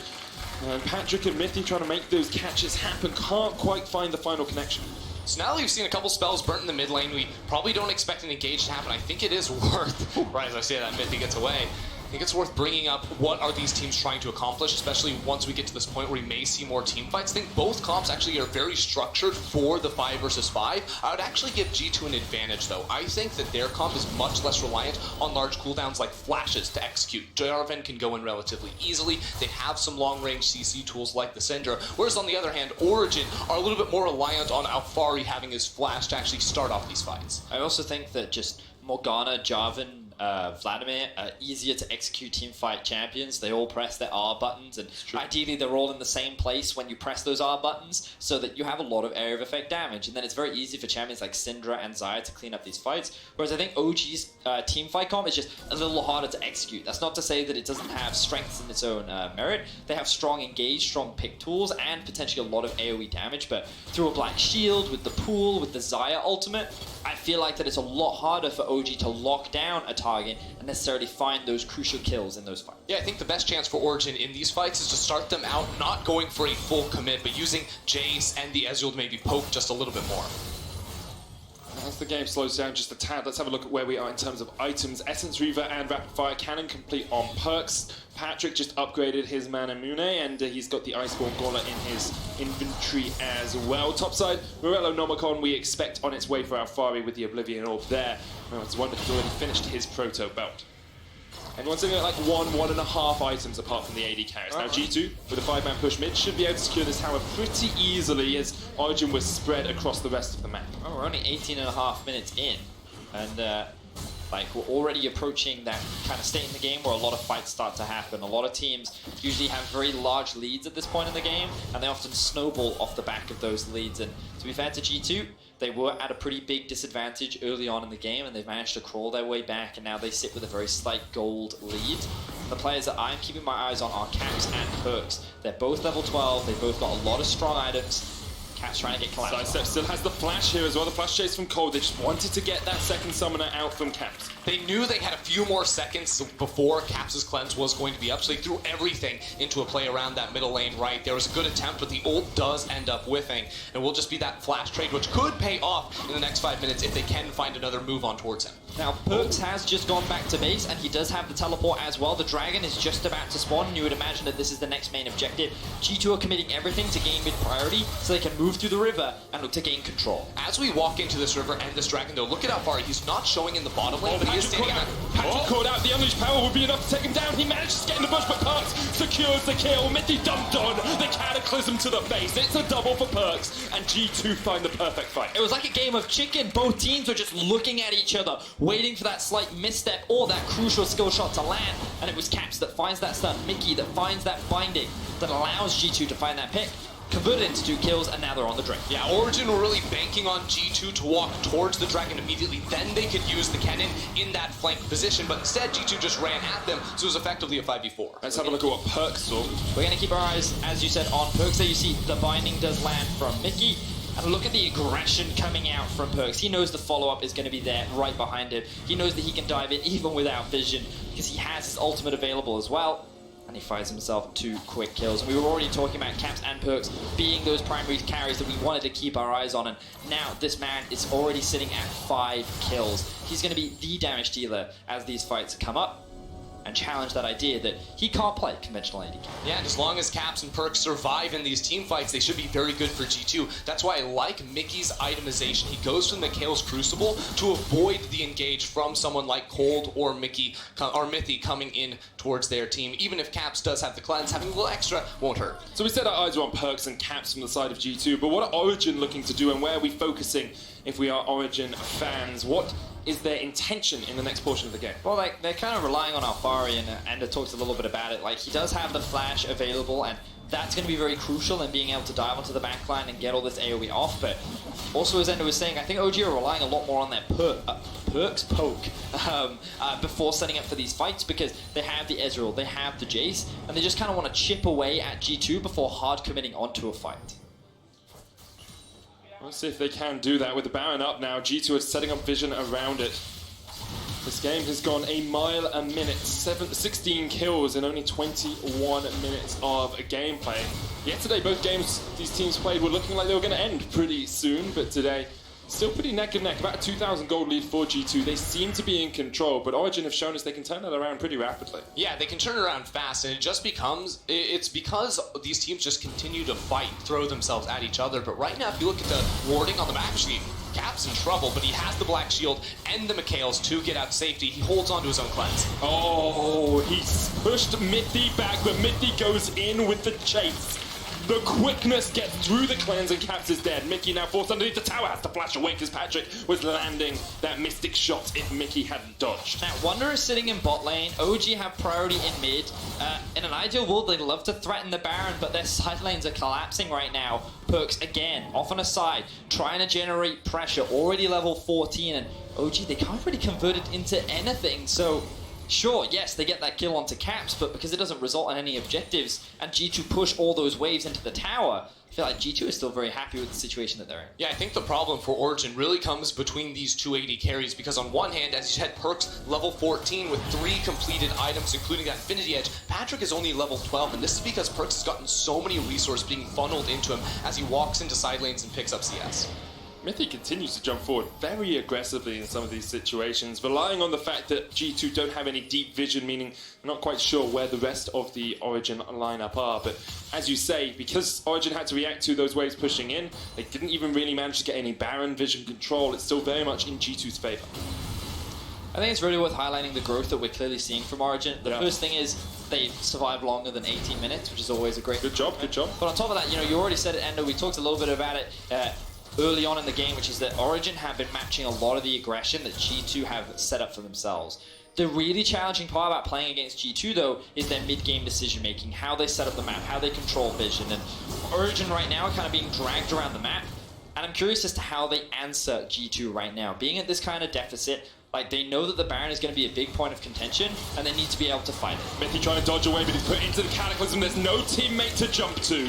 Speaker 5: And Patrick and Mithy trying to make those catches happen. Can't quite find the final connection.
Speaker 3: So now that we've seen a couple spells burnt in the mid lane, we probably don't expect an engage to happen. I think it is worth, right as I say that, Mithy gets away. I think it's worth bringing up what are these teams trying to accomplish, especially once we get to this point where we may see more team fights. I think both comps actually are very structured for the 5 versus 5. I would actually give G2 an advantage though. I think that their comp is much less reliant on large cooldowns like flashes to execute. Jarvan can go in relatively easily. They have some long-range CC tools like the Syndra, whereas on the other hand, Origin are a little bit more reliant on Alfari having his flash to actually start off these fights.
Speaker 12: I also think that just Morgana, Jarvan, Vladimir are easier to execute teamfight champions. They all press their R buttons, and ideally they're all in the same place when you press those R buttons so that you have a lot of area of effect damage, and then it's very easy for champions like Syndra and Xayah to clean up these fights, whereas I think OG's teamfight comp is just a little harder to execute. That's not to say that it doesn't have strengths in its own merit. They have strong engage, strong pick tools, and potentially a lot of AoE damage, but through a Black Shield, with the pool, with the Xayah ultimate, I feel like that it's a lot harder for OG to lock down a target and necessarily find those crucial kills in those fights.
Speaker 3: Yeah, I think the best chance for Origin in these fights is to start them out not going for a full commit, but using Jace and the Ezreal to maybe poke just a little bit more.
Speaker 5: As the game slows down just a tad, let's have a look at where we are in terms of items. Essence Reaver and Rapid Fire Cannon complete on perks. Patrick just upgraded his Manamune, and he's got the Iceborne Gauntlet in his inventory as well. Topside, Morello Nomicon we expect on its way for Alfari with the Oblivion Orb there. Well, it's wonderful, he's already finished his Proto Belt. Everyone's sitting at like 1.5 items apart from the AD carries. Now G2, with a 5-man push mid, should be able to secure this tower pretty easily as Origin was spread across the rest of the map.
Speaker 12: Oh, we're only 18.5 minutes in, and like we're already approaching that kind of state in the game where a lot of fights start to happen. A lot of teams usually have very large leads at this point in the game, and they often snowball off the back of those leads. And to be fair to G2, they were at a pretty big disadvantage early on in the game, and they've managed to crawl their way back, and now they sit with a very slight gold lead. The players that I'm keeping my eyes on are Caps and Perks. They're both level 12, they've both got a lot of strong items. Caps trying to get collapsed.
Speaker 5: Sidestep still has the flash here as well, the flash chase from Cold. They just wanted to get that second summoner out from Caps.
Speaker 3: They knew they had a few more seconds before Caps' cleanse was going to be up, so they threw everything into a play around that middle lane right. There was a good attempt, but the ult does end up whiffing, and will just be that flash trade, which could pay off in the next 5 minutes if they can find another move on towards him.
Speaker 12: Now, Perks has just gone back to base, and he does have the teleport as well. The dragon is just about to spawn, and you would imagine that this is the next main objective. G2 are committing everything to gain mid priority, so they can move through the river and look to gain control.
Speaker 3: As we walk into this river and this dragon, though, look at how far he's not showing in the bottom lane, but he is standing out.
Speaker 5: Patrick caught out, the unleashed power would be enough to take him down. He manages to get in the bush, but Perks secures the kill. Mithy dumped on the Cataclysm to the face. It's a double for Perks, and G2 find the perfect fight.
Speaker 12: It was like a game of chicken. Both teams were just looking at each other, waiting for that slight misstep or that crucial skill shot to land, and it was Caps that finds that stun, Mickey that finds that binding, that allows G2 to find that pick, converted into 2 kills, and now they're on the drink.
Speaker 3: Yeah, Origin were really banking on G2 to walk towards the dragon immediately, then they could use the cannon in that flank position, but instead G2 just ran at them, so it was effectively a 5v4.
Speaker 5: Let's have a look at what Perks saw.
Speaker 12: We're going to keep our eyes, as you said, on Perks. There you see the binding does land from Mickey. And look at the aggression coming out from Perks. He knows the follow-up is going to be there right behind him. He knows that he can dive in even without vision because he has his ultimate available as well. And he finds himself 2 quick kills. And we were already talking about Caps and Perks being those primary carries that we wanted to keep our eyes on. And now this man is already sitting at 5 kills. He's going to be the damage dealer as these fights come up, and challenge that idea that he can't play conventional AD carry.
Speaker 3: Yeah, and as long as Caps and Perks survive in these team fights, they should be very good for G2. That's why I like Mickey's itemization. He goes from Mikhail's Crucible to avoid the engage from someone like Cold or Mithy coming in towards their team. Even if Caps does have the cleanse, having a little extra won't hurt.
Speaker 5: So we said our eyes are on Perks and Caps from the side of G2, but what are Origin looking to do, and where are we focusing if we are Origin fans? What is their intention in the next portion of the game?
Speaker 12: Well, like, they're kind of relying on Alfari, and Ender talks a little bit about it. Like, he does have the flash available, and that's going to be very crucial in being able to dive onto the backline and get all this AoE off. But also, as Ender was saying, I think OG are relying a lot more on their Perks poke before setting up for these fights, because they have the Ezreal, they have the Jace, and they just kind of want to chip away at G2 before hard committing onto a fight.
Speaker 5: Let's see if they can do that with the Baron up now. G2 is setting up vision around it. This game has gone a mile a minute. 16 kills in only 21 minutes of gameplay. Yesterday, both games these teams played were looking like they were going to end pretty soon, but today, still pretty neck and neck. About a 2,000 gold lead for G2. They seem to be in control, but Origin have shown us they can turn that around pretty rapidly.
Speaker 3: Yeah, they can turn it around fast, and it's because these teams just continue to fight, throw themselves at each other. But right now, if you look at the warding on the map sheet, Cap's in trouble, but he has the Black Shield and the Mikhails to get out safety. He holds on to his own cleanse.
Speaker 5: Oh, he's pushed Mithy back, but Mithy goes in with the chase. The quickness gets through the cleanse and Caps is dead. Mickey now forced underneath the tower, has to flash away because Patrick was landing that mystic shot if Mickey hadn't dodged.
Speaker 12: Now, Wonder is sitting in bot lane. OG have priority in mid. In an ideal world, they'd love to threaten the Baron, but their side lanes are collapsing right now. Perks, again, off on a side, trying to generate pressure. Already level 14, and OG, they can't really convert it into anything, so... Sure, yes, they get that kill onto Caps, but because it doesn't result in any objectives, and G2 push all those waves into the tower, I feel like G2 is still very happy with the situation that they're in.
Speaker 3: Yeah, I think the problem for Origin really comes between these 280 carries, because on one hand, as you said, Perks level 14 with 3 completed items, including that Infinity Edge. Patrick is only level 12, and this is because Perks has gotten so many resources being funneled into him as he walks into side lanes and picks up CS.
Speaker 5: Mithy continues to jump forward very aggressively in some of these situations, relying on the fact that G2 don't have any deep vision, meaning they're not quite sure where the rest of the Origin lineup are. But as you say, because Origin had to react to those waves pushing in, they didn't even really manage to get any Baron vision control. It's still very much in G2's favor.
Speaker 12: I think it's really worth highlighting the growth that we're clearly seeing from Origin. The first thing is they've survived longer than 18 minutes, which is always a great...
Speaker 5: Good job.
Speaker 12: But on top of that, you know, you already said it, Endo, we talked a little bit about it early on in the game, which is that Origin have been matching a lot of the aggression that G2 have set up for themselves. The really challenging part about playing against G2, though, is their mid-game decision-making, how they set up the map, how they control vision, and Origin right now are kind of being dragged around the map, and I'm curious as to how they answer G2 right now. Being at this kind of deficit, like, they know that the Baron is going to be a big point of contention, and they need to be able to fight it.
Speaker 5: Mithy trying to dodge away, but he's put into the Cataclysm. There's no teammate to jump to.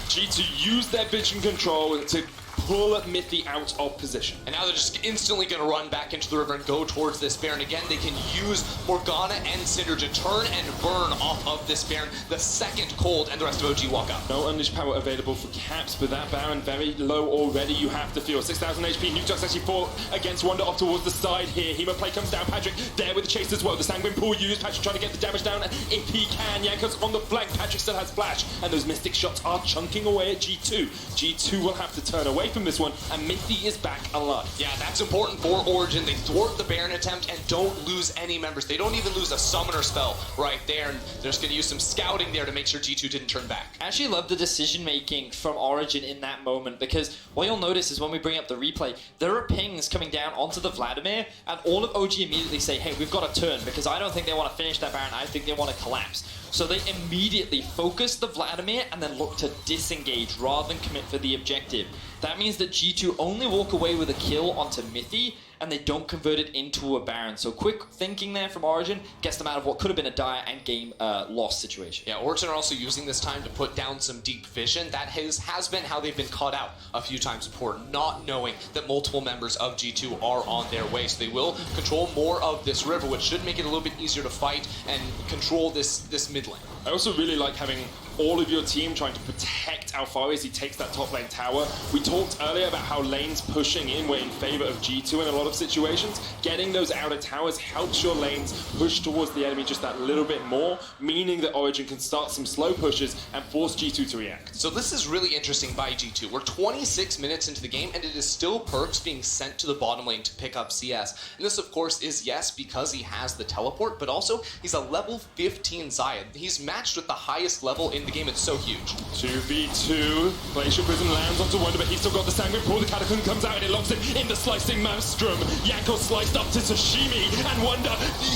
Speaker 5: G2 use their vision control to pull Mithy out of position.
Speaker 3: And now they're just instantly going to run back into the river and go towards this Baron. Again, they can use Morgana and Cinder to turn and burn off of this Baron the second Cold and the rest of OG walk up.
Speaker 5: No Unleashed power available for Caps, but that Baron very low already, you have to feel. 6,000 HP, Nukeduck's actually fought against Wonder off towards the side here. Hemoplay comes down, Patrick there with the chase as well. The Sanguine Pool used, Patrick trying to get the damage down if he can. Yanko's on the flank, Patrick still has Flash, and those Mystic shots are chunking away at G2. G2 will have to turn away from this one, and Mithy is back alive.
Speaker 3: Yeah, that's important for Origin. They thwart the Baron attempt and don't lose any members. They don't even lose a summoner spell right there, and they're just going to use some scouting there to make sure G2 didn't turn back.
Speaker 12: I actually love the decision-making from Origin in that moment, because what you'll notice is when we bring up the replay, there are pings coming down onto the Vladimir, and all of OG immediately say, hey, we've got to turn, because I don't think they want to finish that Baron, I think they want to collapse. So they immediately focus the Vladimir and then look to disengage rather than commit for the objective. That means that G2 only walk away with a kill onto Mithy, and they don't convert it into a Baron. So quick thinking there from Origin gets them out of what could have been a dire and game loss situation.
Speaker 3: Yeah, Origin are also using this time to put down some deep vision. That has been how they've been caught out a few times before, not knowing that multiple members of G2 are on their way. So they will control more of this river, which should make it a little bit easier to fight and control this mid lane.
Speaker 5: I also really like having all of your team trying to protect Alphari as he takes that top lane tower. We talked earlier about how lanes pushing in were in favor of G2 in a lot of situations. Getting those outer towers helps your lanes push towards the enemy just that little bit more, meaning that Origin can start some slow pushes and force G2 to react.
Speaker 3: So this is really interesting by G2. We're 26 minutes into the game, and it is still Perks being sent to the bottom lane to pick up CS. And this, of course, is yes, because he has the teleport, but also he's a level 15 Xayah. He's matched with the highest level in the game. It's so huge.
Speaker 5: 2v2. Glacial Prism lands onto Wonder, but he's still got the Sanguine Pool. The Cataclysm comes out and it locks him in the Slicing Maelstrom. Yanko sliced up to Sashimi, and Wonder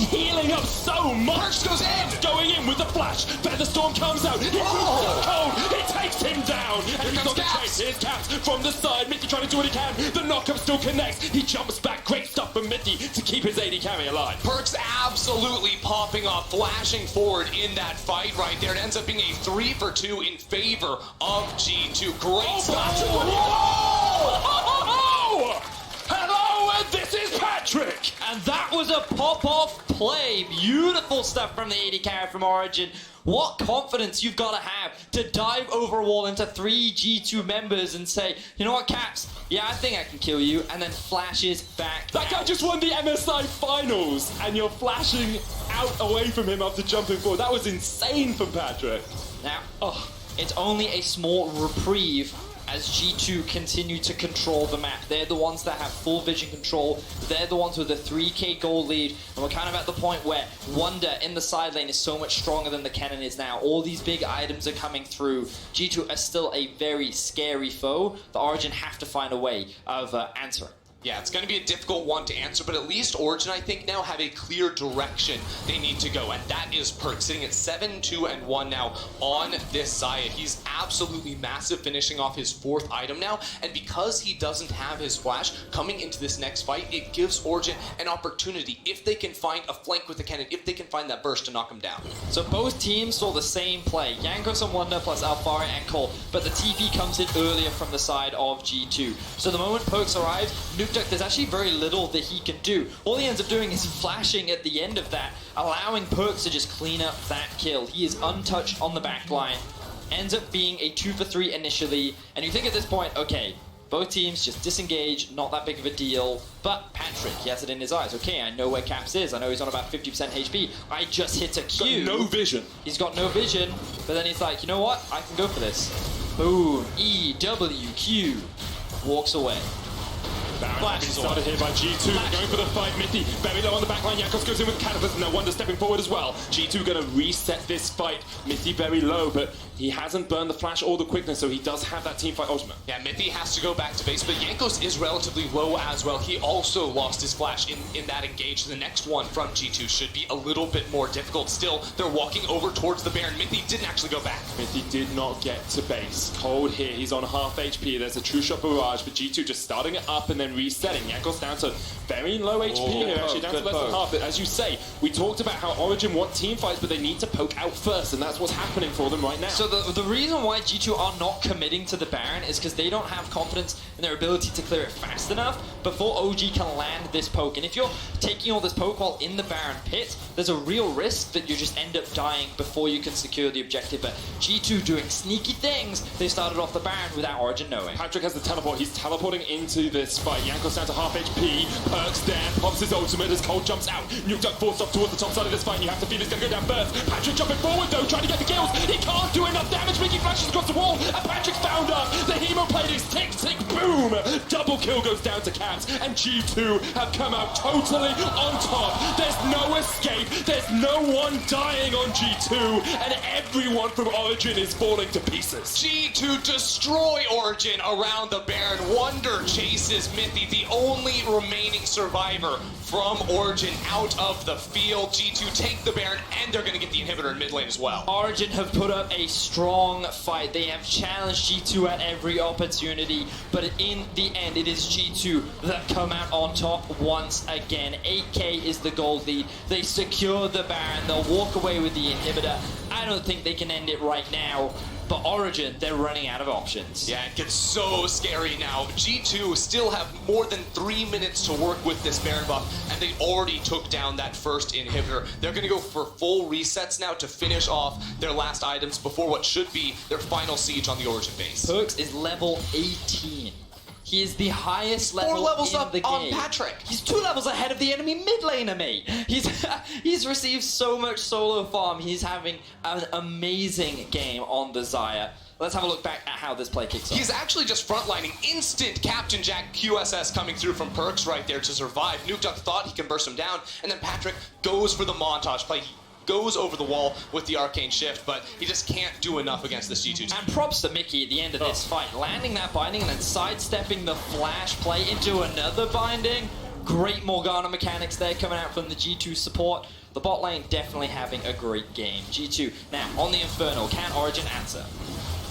Speaker 5: healing up so much.
Speaker 3: Perks goes in!
Speaker 5: Going in with the flash. Featherstorm comes out. It hits the Cold. It takes him down. And he's on the chase. Here's Caps from the side. Mithy trying to do what he can. The knockup still connects. He jumps back. Great stuff from Mithy to keep his AD carry alive.
Speaker 3: Perks absolutely popping off, flashing forward in that fight right there. It ends up being a 3-for-2 in favor of G2. Great stuff.
Speaker 5: Hello, and this is Patrick.
Speaker 12: And that was a pop-off play. Beautiful stuff from the AD carry from Origin. What confidence you've got to have to dive over a wall into 3 G2 members and say, you know what, Caps? Yeah, I think I can kill you, and then flashes back.
Speaker 5: That guy just won the MSI finals, and you're flashing out away from him after jumping forward. That was insane from Patrick.
Speaker 12: Now, it's only a small reprieve as G2 continue to control the map. They're the ones that have full vision control. They're the ones with a 3k gold lead. And we're kind of at the point where Wonder in the side lane is so much stronger than the Kennen is now. All these big items are coming through. G2 are still a very scary foe. The Origin have to find a way of answering.
Speaker 3: Yeah, it's going to be a difficult one to answer, but at least Origin, I think, now have a clear direction they need to go, and that is Perks, sitting at 7-2-1 now on this Xayah. He's absolutely massive, finishing off his 4th item now, and because he doesn't have his flash, coming into this next fight, it gives Origin an opportunity, if they can find a flank with the cannon, if they can find that burst to knock him down.
Speaker 12: So both teams saw the same play, Jankos and Wonder plus Alphari and Cole, but the TP comes in earlier from the side of G2. So the moment Perks arrives, there's actually very little that he can do. All he ends up doing is flashing at the end of that, allowing Perks to just clean up that kill. He is untouched on the back line. Ends up being a 2-for-3 initially, and you think at this point, okay, Both teams just disengage, not that big of a deal. But Patrick, he has it in his eyes. Okay, I know where Caps is. I know he's on about 50% HP. I just hit a Q.
Speaker 5: Got no vision.
Speaker 12: He's got no vision, but then he's like, you know what? I can go for this. Boom. EWQ. Walks away.
Speaker 5: Baron being started here by G2. They're going for the fight. Mithy very low on the backline. Yakos goes in with Catapult. No Wonder stepping forward as well. G2 going to reset this fight. Mithy very low, but he hasn't burned the flash or the quickness, so he does have that team fight ultimate.
Speaker 3: Yeah, Mithy has to go back to base, but Jankos is relatively low as well. He also lost his flash in that engage. The next one from G2 should be a little bit more difficult. Still, they're walking over towards the Baron. Mithy didn't actually go back.
Speaker 5: Mithy did not get to base. Cold here. He's on half HP. There's a true shot barrage, but G2 just starting it up and then resetting. Jankos down to very low HP here, actually down to less than half. But as you say, we talked about how Origin want team fights, but they need to poke out first, and that's what's happening for them right now.
Speaker 12: So the reason why G2 are not committing to the Baron is because they don't have confidence in their ability to clear it fast enough before OG can land this poke. And if you're taking all this poke while in the Baron pit, there's a real risk that you just end up dying before you can secure the objective. But G2 doing sneaky things. They started off the Baron without Origin knowing.
Speaker 5: Patrick has the teleport. He's teleporting into this fight. Jankos down to half HP. Perks there. Pops his ultimate as Cold jumps out. Nuke Duck forced up towards the top side of this fight. You have to feel he's going to go down first. Patrick jumping forward though, trying to get the kills. He can't do enough damage. Mickey flashes across the wall. And Patrick's found up. The Hemoplate is tick, tick, boom. Double kill goes down to Caps. And G2 have come out totally on top. There's no escape. There's no one dying on G2. And everyone from Origin is falling to pieces.
Speaker 3: G2 destroy Origin around the Baron. Wonder chases Mithy, the only remaining survivor from Origin, out of the field. G2 take the Baron, and they're going to get the inhibitor in mid lane as well.
Speaker 12: Origin have put up a strong fight. They have challenged G2 at every opportunity, but in the end, it is G2 that come out on top once again. 8k is the gold lead. They secure the Baron. They'll walk away with the inhibitor. I don't think they can end it right now. But Origin, they're running out of options.
Speaker 3: Yeah, it gets so scary now. G2 still have more than 3 minutes to work with this Baron buff, and they already took down that first inhibitor. They're going to go for full resets now to finish off their last items before what should be their final siege on the Origin base.
Speaker 12: Perks is level 18. He is the highest level
Speaker 3: 4 levels
Speaker 12: in
Speaker 3: up
Speaker 12: the game.
Speaker 3: on Patrick.
Speaker 12: He's 2 levels ahead of the enemy mid laner, mate. He's received so much solo farm. He's having an amazing game on the Xayah. Let's have a look back at how this play kicks off.
Speaker 3: He's actually just frontlining instant Captain Jack QSS coming through from Perks right there to survive. Nuke Duck thought he can burst him down, and then Patrick goes for the montage play. Goes over the wall with the arcane shift, but he just can't do enough against this G2 team.
Speaker 12: And props to Mickey at the end of this fight, landing that binding and then sidestepping the flash play into another binding. Great Morgana mechanics there coming out from the G2 support. The bot lane definitely having a great game. G2 now on the Infernal. Can Origin answer?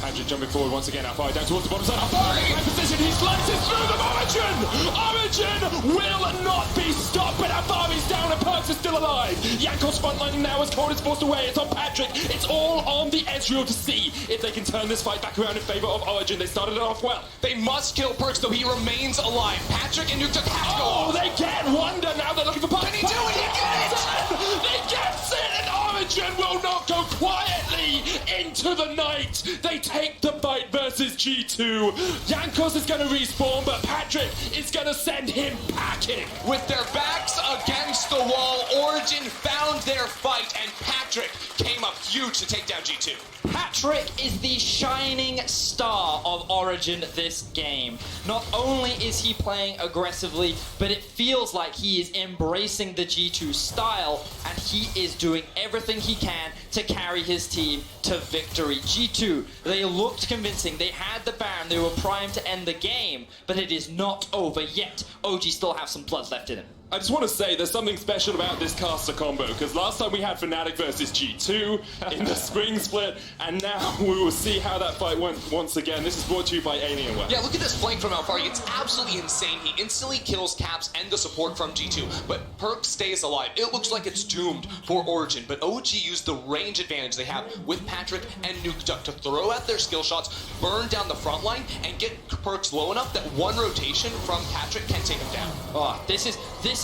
Speaker 5: Patrick jumping forward once again, Alpha down towards the bottom side. Alpha in position, he slices through them. Origin! Origin will not be stopped, but Alpha's down and Perks is still alive. Jankos frontlining now as Cold is forced away. It's on Patrick. It's all on the Ezreal to see if they can turn this fight back around in favor of Origin. They started it off well.
Speaker 3: They must kill Perks, though he remains alive. Patrick and Nuke Duck have to go off.
Speaker 5: They get Wonder now. They're looking for Perks.
Speaker 3: Can he do it? He gets it!
Speaker 5: He gets it, and Origin will not go quietly into the night. They take the fight versus G2. Jankos is going to respawn, but Patrick is going to send him packing.
Speaker 3: With their backs against the wall, Origin found their fight, and Patrick came up huge to take down G2.
Speaker 12: Patrick is the shining star of Origin this game. Not only is he playing aggressively, but it feels like he is embracing the G2 style, and he is doing everything he can to carry his team to victory. G2, they looked convincing. They had the Baron. They were primed to end the game, but it is not over yet. OG still have some blood left in him.
Speaker 5: I just want to say there's something special about this caster combo, because last time we had Fnatic versus G2 in the spring split, and now we will see how that fight went once again. This is brought to you by Alienware.
Speaker 3: Yeah, look at this flank from Alfari. It's absolutely insane. He instantly kills Caps and the support from G2, but Perk stays alive. It looks like it's doomed for Origin, but OG used the range advantage they have with Patrick and Nuke Duck to throw out their skill shots, burn down the front line, and get Perks low enough that one rotation from Patrick can take him down.
Speaker 12: Oh, this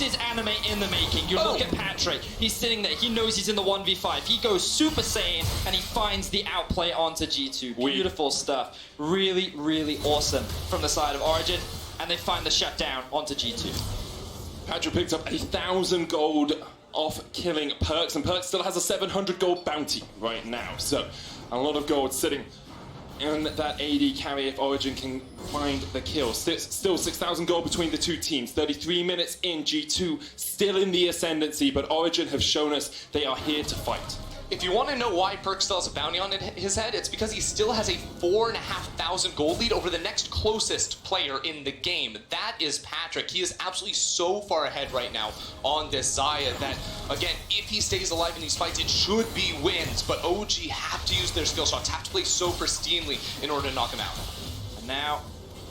Speaker 12: this is anime in the making. You look at Patrick, he's sitting there, he knows he's in the 1v5. He goes Super Saiyan and he finds the outplay onto G2. Beautiful stuff. Really, really awesome from the side of Origin. And they find the shutdown onto G2.
Speaker 5: Patrick picked up 1,000 gold off killing Perks, and Perks still has a 700 gold bounty right now. So a lot of gold sitting in that AD carry if Origin can find the kill. Still 6,000 gold between the two teams. 33 minutes in, G2 still in the ascendancy, but Origin have shown us they are here to fight.
Speaker 3: If you want to know why Perk still has a bounty on his head, it's because he still has a 4,500 gold lead over the next closest player in the game. That is Patrick. He is absolutely so far ahead right now on this Xayah that, again, if he stays alive in these fights, it should be wins. But OG have to use their skill shots, have to play so pristinely in order to knock him out.
Speaker 12: And now,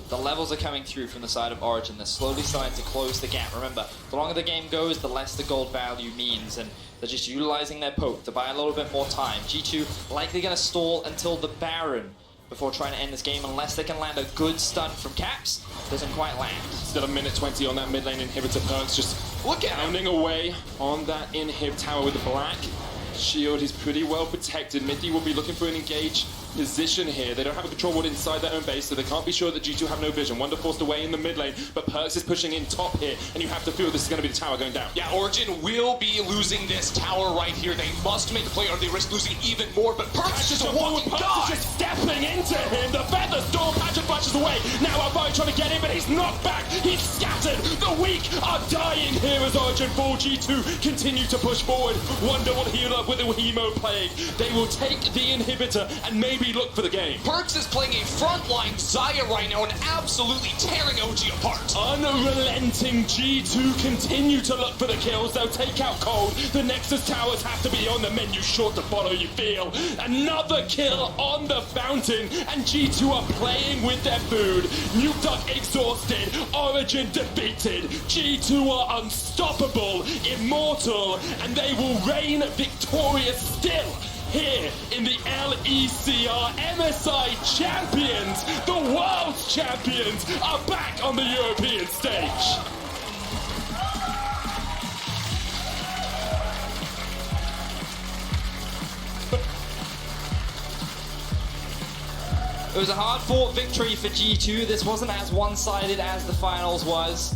Speaker 12: the levels are coming through from the side of Origin. They're slowly starting to close the gap. Remember, the longer the game goes, the less the gold value means, and they're just utilizing their poke to buy a little bit more time. G2 likely going to stall until the Baron before trying to end this game, unless they can land a good stun from Caps. Doesn't quite land.
Speaker 5: Still a minute 20 on that mid lane inhibitor. Perks just
Speaker 3: look at
Speaker 5: pounding away on that inhib tower with the black shield. He's pretty well protected. Mithy will be looking for an engaged position here. They don't have a control ward inside their own base, so they can't be sure that G2 have no vision. Wonder forced away in the mid lane, but Perks is pushing in top here, and you have to feel this is going to be the tower going down.
Speaker 3: Yeah, Origin will be losing this tower right here. They must make a play or they risk losing even more, but Perks is just a walking god!
Speaker 5: Just stepping into him. The feather storm, Patrick flashes away. Now Alvaro trying to get him, but he's knocked back. He's scattered. The weak are dying here as Origin fall. G2 continue to push forward. Wonder will heal up with the Hemo Plague. They will take the inhibitor and maybe look for the game.
Speaker 3: Perks is playing a frontline Xayah right now and absolutely tearing OG apart.
Speaker 5: Unrelenting G2 continue to look for the kills. They'll take out Cold. The Nexus towers have to be on the menu, sure to follow, you feel. Another kill on the fountain, and G2 are playing with their food. Nuke Duck exhausted, Origin defeated. G2 are unstoppable, immortal, and they will reign victorious still. Here in the LECR, MSI champions, the world's champions, are back on the European stage.
Speaker 12: It was a hard-fought victory for G2. This wasn't as one-sided as the finals was.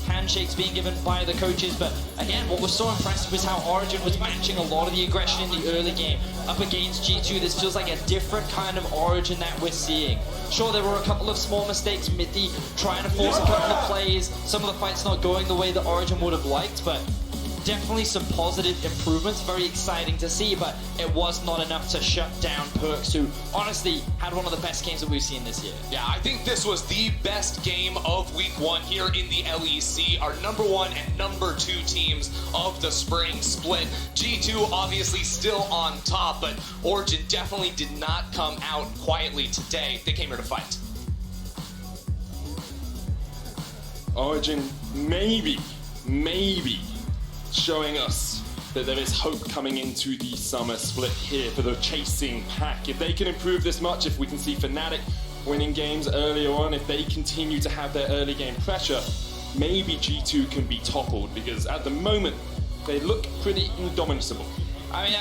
Speaker 12: Handshakes being given by the coaches, but again, what was so impressive was how Origin was matching a lot of the aggression in the early game up against G2. This feels like a different kind of Origin that we're seeing. Sure, there were a couple of small mistakes, Mithy trying to force a couple of plays, some of the fights not going the way that Origin would have liked, but definitely some positive improvements. Very exciting to see, but it was not enough to shut down Perks, who honestly had one of the best games that we've seen this year.
Speaker 3: Yeah, I think this was the best game of week one here in the LEC. Our number one and number two teams of the spring split. G2 obviously still on top, but Origin definitely did not come out quietly today. They came here to fight.
Speaker 5: Origin maybe showing us that there is hope coming into the summer split here for the chasing pack. If they can improve this much, if we can see Fnatic winning games earlier on, if they continue to have their early game pressure, maybe G2 can be toppled, because at the moment they look pretty indomitable.
Speaker 12: I mean,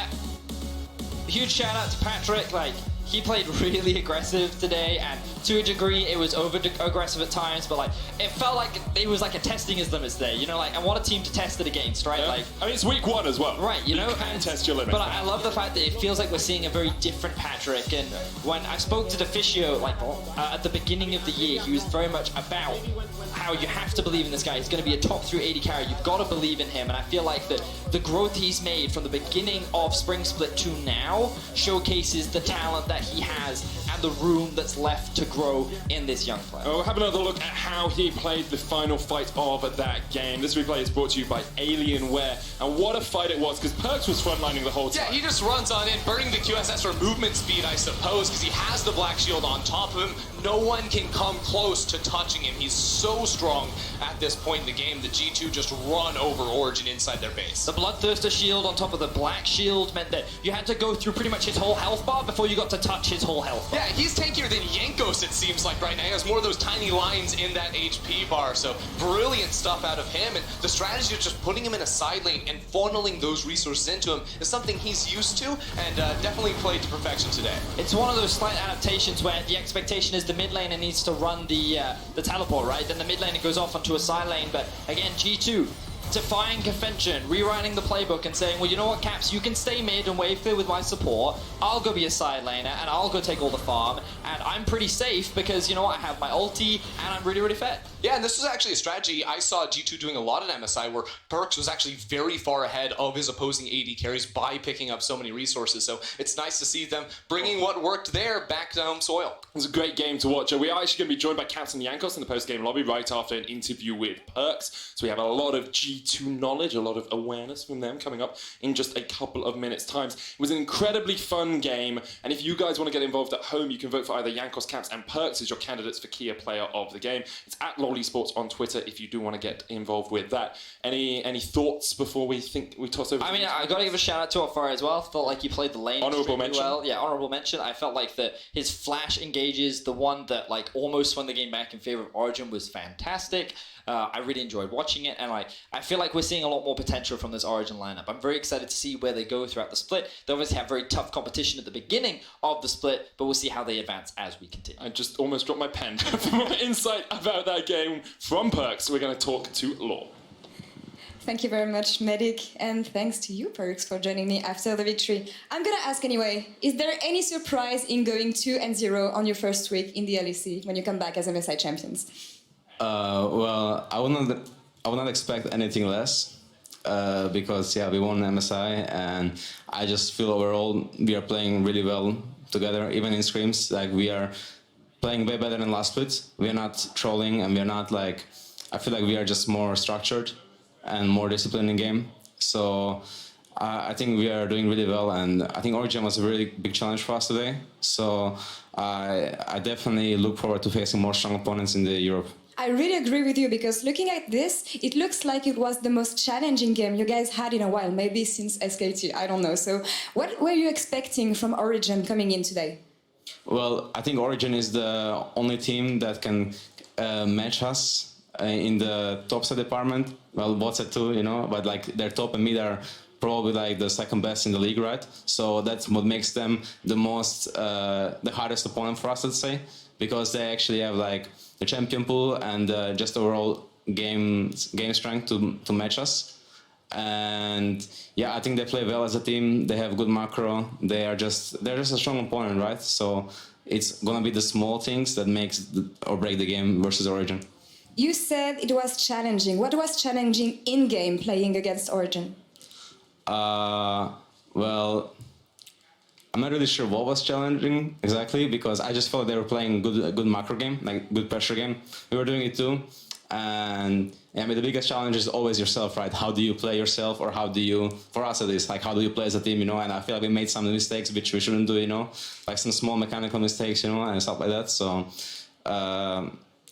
Speaker 12: huge shout out to Patrick. Like, he played really aggressive today, and to a degree it was over aggressive at times, but like it felt like it was like a testing his limits there, you know, like, and what a team to test it against, right?
Speaker 5: Yeah.
Speaker 12: Like,
Speaker 5: I mean, it's week one as well,
Speaker 12: right? You know,
Speaker 5: can test your limits.
Speaker 12: But I love the fact that it feels like we're seeing a very different Patrick. And when I spoke to Deficio, like at the beginning of the year, he was very much about how you have to believe in this guy. He's going to be a top 3 AD carry. You've got to believe in him, and I feel like that the growth he's made from the beginning of Spring Split to now showcases the talent that he has and the room that's left to grow in this young player.
Speaker 5: We'll have another look at how he played the final fight of that game. This replay is brought to you by Alienware, and what a fight it was, because Perks was frontlining the whole time.
Speaker 3: Yeah, he just runs on in, burning the QSS for movement speed, I suppose, because he has the black shield on top of him. No one can come close to touching him. He's so strong at this point in the game that G2 just run over Origin inside their base.
Speaker 12: The Bloodthirster shield on top of the black shield meant that you had to go through pretty much his whole health bar before you got to touch his whole health bar.
Speaker 3: Yeah, he's tankier than Jankos, it seems like right now. He has more of those tiny lines in that HP bar, so brilliant stuff out of him. And the strategy of just putting him in a side lane and funneling those resources into him is something he's used to and definitely played to perfection today.
Speaker 12: It's one of those slight adaptations where the expectation is the mid laner needs to run the teleport, right? Then the mid laner goes off onto a side lane, but again, G2 defying convention, rewriting the playbook and saying, well, you know what, Caps, you can stay mid and wave clear with my support. I'll go be a side laner and I'll go take all the farm, and I'm pretty safe because, you know what, I have my ulti and I'm really, really fed.
Speaker 3: Yeah, and this was actually a strategy I saw G2 doing a lot at MSI, where Perkz was actually very far ahead of his opposing AD carries by picking up so many resources. So it's nice to see them bringing what worked there back to home soil.
Speaker 5: It was a great game to watch. We are actually going to be joined by Caps and Jankos in the post-game lobby right after an interview with Perkz. So we have a lot of G2 knowledge, a lot of awareness from them coming up in just a couple of minutes' time. It was an incredibly fun game, and if you guys want to get involved at home, you can vote for either Jankos, Caps, and Perkz as your candidates for Kia Player of the Game. It's at Sports on Twitter if you do want to get involved with that. Any thoughts before we toss over?
Speaker 12: I mean, I got to give a shout out to Alfaro as well. Felt like he played the lane
Speaker 5: honorable mention.
Speaker 12: Well. Yeah, honorable mention. I felt like his flash engages, the one that like almost won the game back in favor of Origin, was fantastic. I really enjoyed watching it, and I feel like we're seeing a lot more potential from this Origin lineup. I'm very excited to see where they go throughout the split. They obviously have very tough competition at the beginning of the split, but we'll see how they advance as we continue.
Speaker 5: I just almost dropped my pen. For more insight about that game from Perkz, we're going to talk to Law.
Speaker 13: Thank you very much, Medic, and thanks to you, Perkz, for joining me after the victory. I'm gonna ask anyway, is there any surprise in going 2-0 on your first week in the LEC when you come back as MSI champions?
Speaker 14: Well, I would not expect anything less, because we won MSI, and I just feel overall we are playing really well together, even in scrims. Like, we are playing way better than last split. We are not trolling, and we are not like, I feel like we are just more structured and more disciplined in game. So I think we are doing really well, and I think Origin was a really big challenge for us today. So I definitely look forward to facing more strong opponents in the Europe.
Speaker 13: I really agree with you, because looking at this, it looks like it was the most challenging game you guys had in a while, maybe since SKT, I don't know. So what were you expecting from Origin coming in today?
Speaker 14: Well, I think Origin is the only team that can match us in the top set department. Well, bot set too, you know, but like their top and mid are probably like the second best in the league, right? So that's what makes them the hardest opponent for us, let's say, because they actually have like the champion pool and just overall game strength to match us. And yeah, I think they play well as a team. They have good macro. They're just a strong opponent, right? So it's gonna be the small things that makes or break the game versus Origin.
Speaker 13: You said it was challenging. What was challenging in-game playing against Origin?
Speaker 14: Well, I'm not really sure what was challenging exactly, because I just felt they were playing a good macro game, like good pressure game. We were doing it too. And yeah, I mean, the biggest challenge is always yourself, right? How do you play yourself, or how do you, for us at least, like how do you play as a team, you know? And I feel like we made some mistakes which we shouldn't do, you know? Like some small mechanical mistakes, you know, and stuff like that. So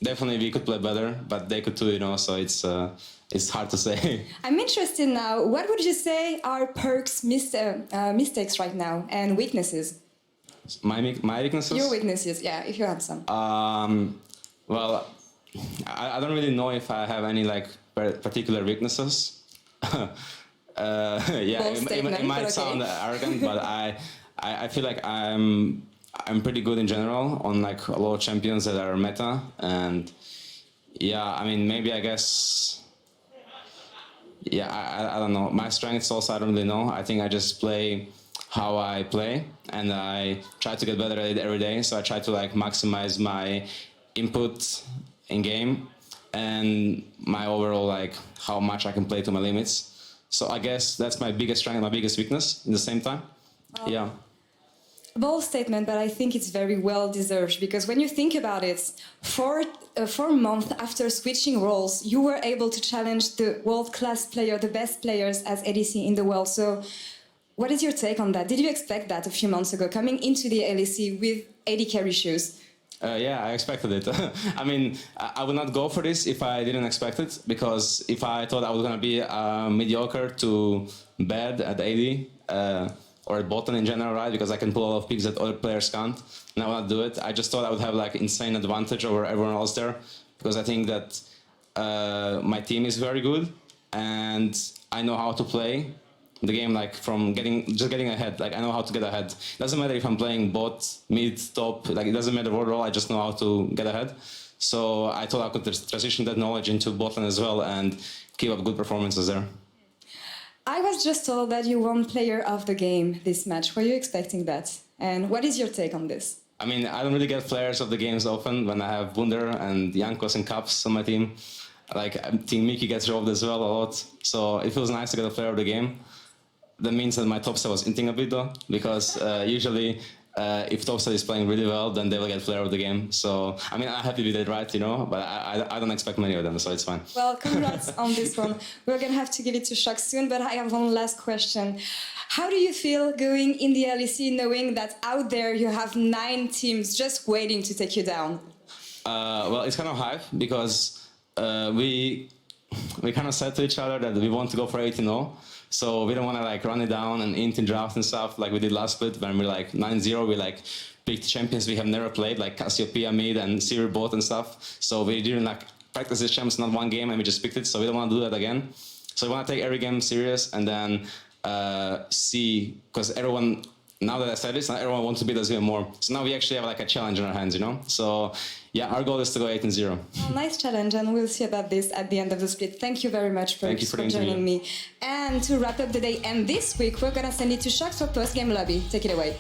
Speaker 14: definitely we could play better, but they could too, you know, so it's hard to say.
Speaker 13: I'm interested now, what would you say are Perkz' mistakes right now and weaknesses?
Speaker 14: My weaknesses?
Speaker 13: Your weaknesses, yeah, if you have some.
Speaker 14: Well, I don't really know if I have any like particular weaknesses. Yeah, it might sound arrogant, but I feel like I'm pretty good in general on like a lot of champions that are meta, and yeah, I mean, maybe I guess, yeah, I don't know. My strengths also, I don't really know. I think I just play how I play, and I try to get better at it every day. So I try to like maximize my input in game and my overall like how much I can play to my limits. So I guess that's my biggest strength, my biggest weakness in the same time. Yeah.
Speaker 13: Bold statement, but I think it's very well deserved, because when you think about it, for a month after switching roles, you were able to challenge the world-class player, the best players as LEC in the world. So what is your take on that? Did you expect that a few months ago, coming into the LEC with AD carry shoes?
Speaker 14: Yeah, I expected it. I mean, I would not go for this if I didn't expect it, because if I thought I was going to be mediocre to bad at AD, or at bottom in general, right? Because I can pull a lot of picks that other players can't, and I want to do it. I just thought I would have like insane advantage over everyone else there, because I think that my team is very good, and I know how to play the game, like from getting ahead. Like I know how to get ahead. Doesn't matter if I'm playing bot, mid, top. Like it doesn't matter overall. I just know how to get ahead. So I thought I could transition that knowledge into bot lane as well and keep up good performances there.
Speaker 13: I was just told that you won player of the game this match. Were you expecting that? And what is your take on this?
Speaker 14: I mean, I don't really get players of the games often when I have Wunder and Jankos and Caps on my team. Like, Team Mickey gets robbed as well a lot. So it feels nice to get a player of the game. That means that my top side was inting a bit though, because usually if top side is playing really well, then they will get player of the game. So, I mean, I'm happy with it, right, you know, but I don't expect many of them, so it's fine.
Speaker 13: Well, congrats on this one. We're going to have to give it to Shaq soon, but I have one last question. How do you feel going in the LEC knowing that out there you have 9 teams just waiting to take you down?
Speaker 14: Well, it's kind of hype because we kind of said to each other that we want to go for 8-0. So we don't want to like run it down and int in draft and stuff like we did last split when we're like 9-0. We like picked champions we have never played, like Cassiopeia mid and Siri bot and stuff. So we didn't like practice these champs, not one game, and we just picked it. So we don't want to do that again. So we want to take every game serious and then see, because everyone, now that I said this, now everyone wants to beat us even more. So now we actually have like a challenge in our hands, you know? So yeah, our goal is to go 8-0.
Speaker 13: Well, nice challenge, and we'll see about this at the end of the split. Thank you very much for joining me. And to wrap up the day and this week, we're going to send it to Shaq for post-game lobby. Take it away.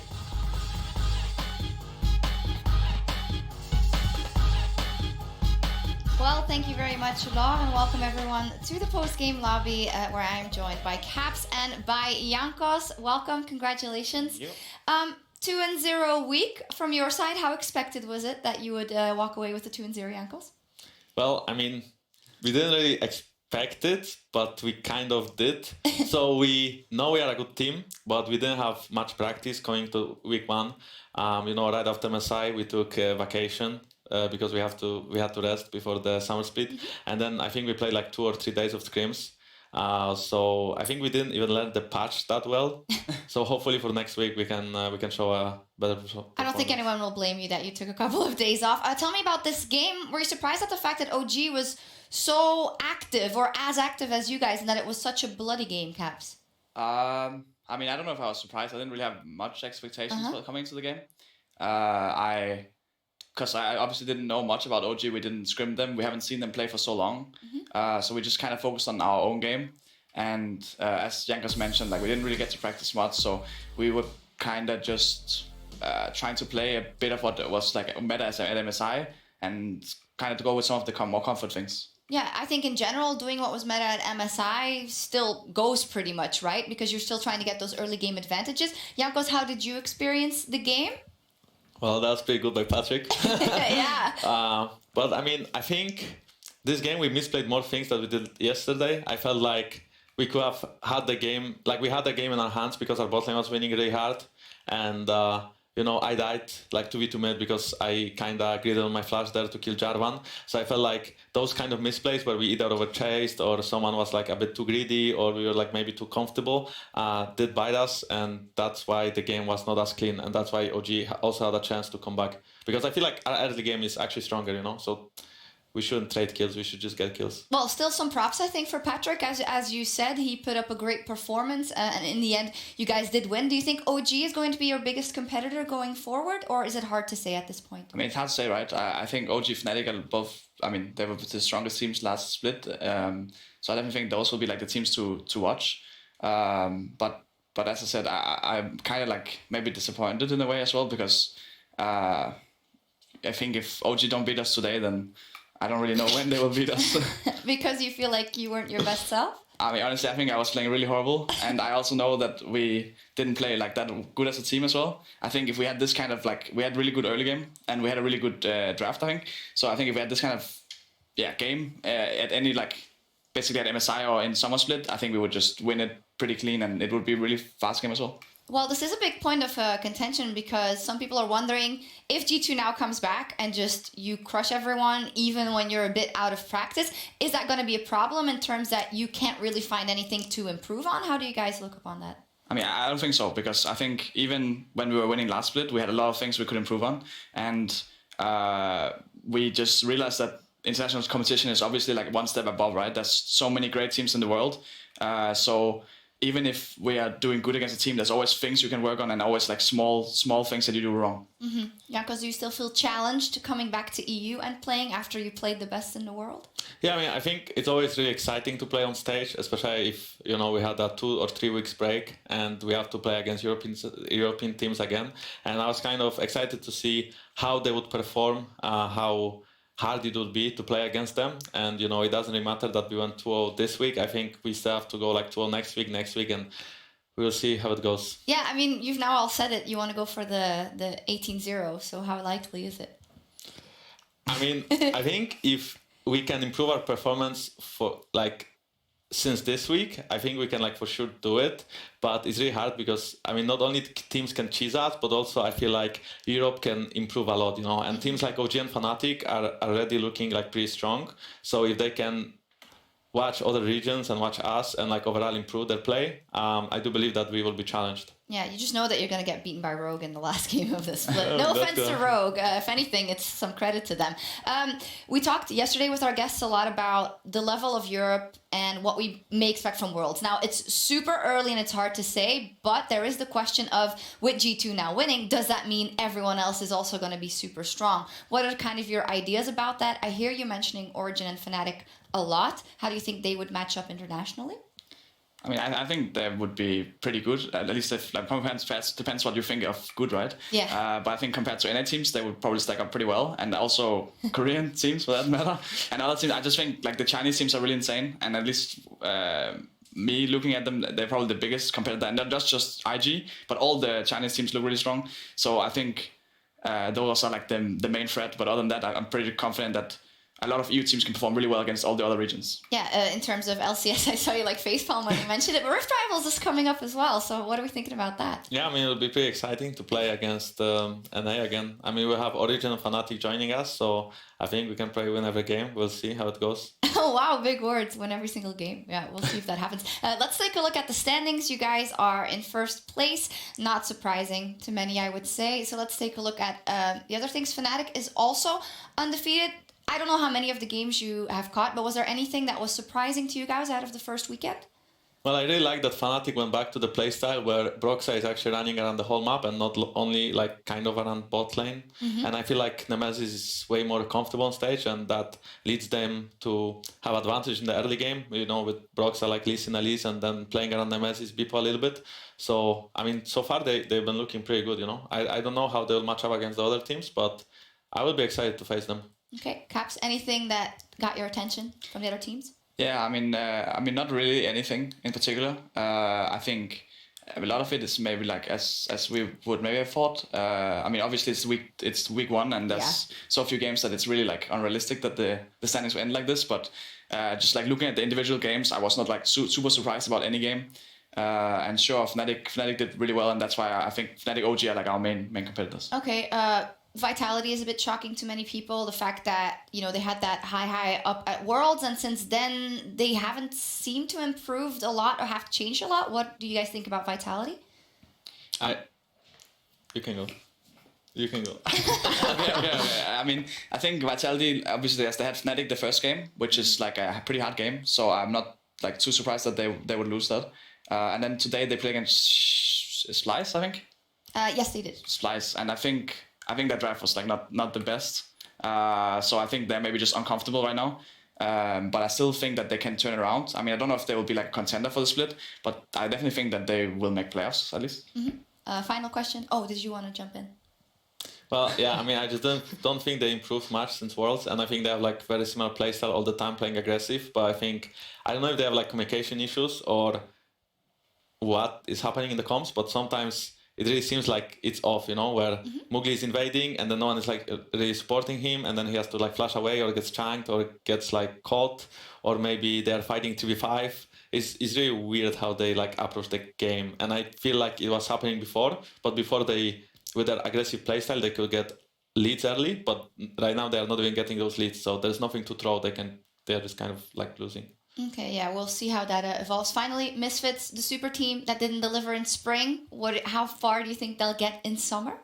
Speaker 1: Well, thank you very much, Law, and welcome everyone to the post-game lobby where I am joined by Caps and by Jankos. Welcome, congratulations.
Speaker 15: Thank you.
Speaker 1: 2-0 week from your side. How expected was it that you would walk away with the 2-0, Jankos?
Speaker 15: Well, I mean, we didn't really expect it, but we kind of did. So we know we are a good team, but we didn't have much practice going to week 1. You know, right after MSI, we took a vacation because we had to rest before the summer split, and then I think we played like 2 or 3 days of scrims. So I think we didn't even learn the patch that well. So hopefully for next week we can show a better performance.
Speaker 1: I don't think anyone will blame you that you took a couple of days off. Tell me about this game. Were you surprised at the fact that OG was so active, or as active as you guys, and that it was such a bloody game, Caps?
Speaker 16: I mean, I don't know if I was surprised. I didn't really have much expectations for coming to the game. Because I obviously didn't know much about OG. We didn't scrim them. We haven't seen them play for so long. So we just kind of focused on our own game. And as Jankos mentioned, like we didn't really get to practice much. So we were kind of just trying to play a bit of what was like meta at MSI and kind of to go with some of the more comfort things.
Speaker 1: Yeah, I think in general, doing what was meta at MSI still goes pretty much, right? Because you're still trying to get those early game advantages. Jankos, how did you experience the game?
Speaker 15: Well, that was pretty good by Patrick.
Speaker 1: Yeah.
Speaker 15: But I mean, I think this game we misplayed more things than we did yesterday. I felt like we could have had the game, like we had the game in our hands because our bot lane was winning really hard. And, you know, I died like 2v2 mid because I kind of greeded on my flash there to kill Jarvan. So I felt like those kind of misplays where we either overchased or someone was like a bit too greedy or we were like maybe too comfortable did bite us. And that's why the game was not as clean. And that's why OG also had a chance to come back. Because I feel like our early game is actually stronger, you know? So we shouldn't trade kills, we should just get kills.
Speaker 1: Well, still some props, I think, for Patrick. As you said, he put up a great performance, and in the end, you guys did win. Do you think OG is going to be your biggest competitor going forward, or is it hard to say at this point?
Speaker 16: I mean, it's hard to say, right? I think OG Fnatic are both, I mean, they were the strongest teams last split. So I definitely think those will be like the teams to watch. But as I said, I'm kind of like maybe disappointed in a way as well, because I think if OG don't beat us today, then I don't really know when they will beat us.
Speaker 1: Because you feel like you weren't your best self?
Speaker 16: I mean, honestly, I think I was playing really horrible. And I also know that we didn't play like that good as a team as well. I think if we had this kind of like, we had really good early game and we had a really good draft, I think. So I think if we had this kind of game at any like, basically at MSI or in Summer Split, I think we would just win it pretty clean and it would be a really fast game as well.
Speaker 1: Well, this is a big point of contention because some people are wondering if G2 now comes back and just you crush everyone even when you're a bit out of practice, is that going to be a problem in terms that you can't really find anything to improve on? How do you guys look upon that?
Speaker 16: I mean, I don't think so, because I think even when we were winning last split, we had a lot of things we could improve on, and we just realized that international competition is obviously like one step above, right? There's so many great teams in the world, so even if we are doing good against a team, there's always things you can work on, and always like small things that you do wrong.
Speaker 1: Mm-hmm. Yeah, because you still feel challenged coming back to EU and playing after you played the best in the world.
Speaker 15: Yeah, I mean, I think it's always really exciting to play on stage, especially if we had that 2 or 3 weeks break and we have to play against European teams again. And I was kind of excited to see how they would perform, how hard it would be to play against them. And it doesn't really matter that we went 2-0 this week. I think we still have to go like 2-0 next week, and we'll see how it goes.
Speaker 1: Yeah, I mean, you've now all said it. You want to go for the 18-0. So how likely is it?
Speaker 15: I mean, I think if we can improve our performance for since this week, I think we can for sure do it. But it's really hard because I mean, not only teams can cheese us, but also I feel like Europe can improve a lot, And teams like OG and Fnatic are already looking pretty strong. So if they can watch other regions and watch us and overall improve their play, I do believe that we will be challenged.
Speaker 1: Yeah, you just know that you're going to get beaten by Rogue in the last game of the split. No offense to Rogue. If anything, it's some credit to them. We talked yesterday with our guests a lot about the level of Europe and what we may expect from Worlds. Now, it's super early and it's hard to say, but there is the question of, with G2 now winning, does that mean everyone else is also going to be super strong? What are kind of your ideas about that? I hear you mentioning Origin and Fnatic a lot. How do you think they would match up internationally?
Speaker 16: I mean, I think they would be pretty good. At least if depends what you think of good, right?
Speaker 1: Yeah.
Speaker 16: But I think compared to NA teams, they would probably stack up pretty well, and also Korean teams for that matter, and other teams. I just think the Chinese teams are really insane, and at least me looking at them, they're probably the biggest competitor, and not just IG, but all the Chinese teams look really strong. So I think those are the main threat. But other than that, I'm pretty confident that a lot of EU teams can perform really well against all the other regions.
Speaker 1: Yeah, in terms of LCS, I saw you facepalm when you mentioned it, but Rift Rivals is coming up as well, so what are we thinking about that?
Speaker 15: Yeah, I mean, it'll be pretty exciting to play against NA again. I mean, we'll have Origin and Fnatic joining us, so I think we can probably win every game. We'll see how it goes.
Speaker 1: Oh, wow, big words. Win every single game. Yeah, we'll see if that happens. Let's take a look at the standings. You guys are in first place. Not surprising to many, I would say. So let's take a look at the other things. Fnatic is also undefeated. I don't know how many of the games you have caught, but was there anything that was surprising to you guys out of the first weekend?
Speaker 15: Well, I really like that Fnatic went back to the playstyle where Broxa is actually running around the whole map and not only kind of around bot lane. Mm-hmm. And I feel like Nemesis is way more comfortable on stage, and that leads them to have advantage in the early game, with Broxa Lee Sin Elise and then playing around Nemesis Beepo a little bit. So, I mean, so far they've been looking pretty good, I don't know how they'll match up against the other teams, but I will be excited to face them.
Speaker 1: Okay, Caps, anything that got your attention from the other teams?
Speaker 16: Yeah, I mean, not really anything in particular. I think a lot of it is maybe as we would maybe have thought. I mean, obviously it's week one, and there's so few games that it's really unrealistic that the standings will end like this. But just looking at the individual games, I was not super surprised about any game. And sure, Fnatic did really well, and that's why I think Fnatic OG are our main competitors.
Speaker 1: Okay. Vitality is a bit shocking to many people. The fact that, they had that high up at Worlds, and since then they haven't seemed to improved a lot or have changed a lot. What do you guys think about Vitality?
Speaker 15: You can go.
Speaker 16: Okay. I mean, I think Vitality, obviously, as they had Fnatic the first game, which is a pretty hard game. So I'm not too surprised that they would lose that. And then today they play against Splice, I think.
Speaker 1: Yes, they did.
Speaker 16: Splice, and I think that draft was not the best. So I think they're maybe just uncomfortable right now. But I still think that they can turn around. I mean, I don't know if they will be a contender for the split, but I definitely think that they will make playoffs at least.
Speaker 1: Mm-hmm. Final question. Oh, did you want to jump in?
Speaker 15: Well, yeah, I mean, I just don't think they improved much since Worlds, and I think they have very similar playstyle all the time, playing aggressive. But I don't know if they have communication issues or what is happening in the comms, but sometimes it really seems like it's off, where Mowgli is invading and then no one is really supporting him, and then he has to flash away or gets chanked or gets caught, or maybe they're fighting 3v5. It's really weird how they approach the game, and I feel like it was happening before, but before with their aggressive playstyle they could get leads early, but right now they are not even getting those leads, so there's nothing to throw. They're just kind of losing.
Speaker 1: Okay, yeah, we'll see how that evolves. Finally, Misfits, the super team that didn't deliver in spring. How far do you think they'll get in summer?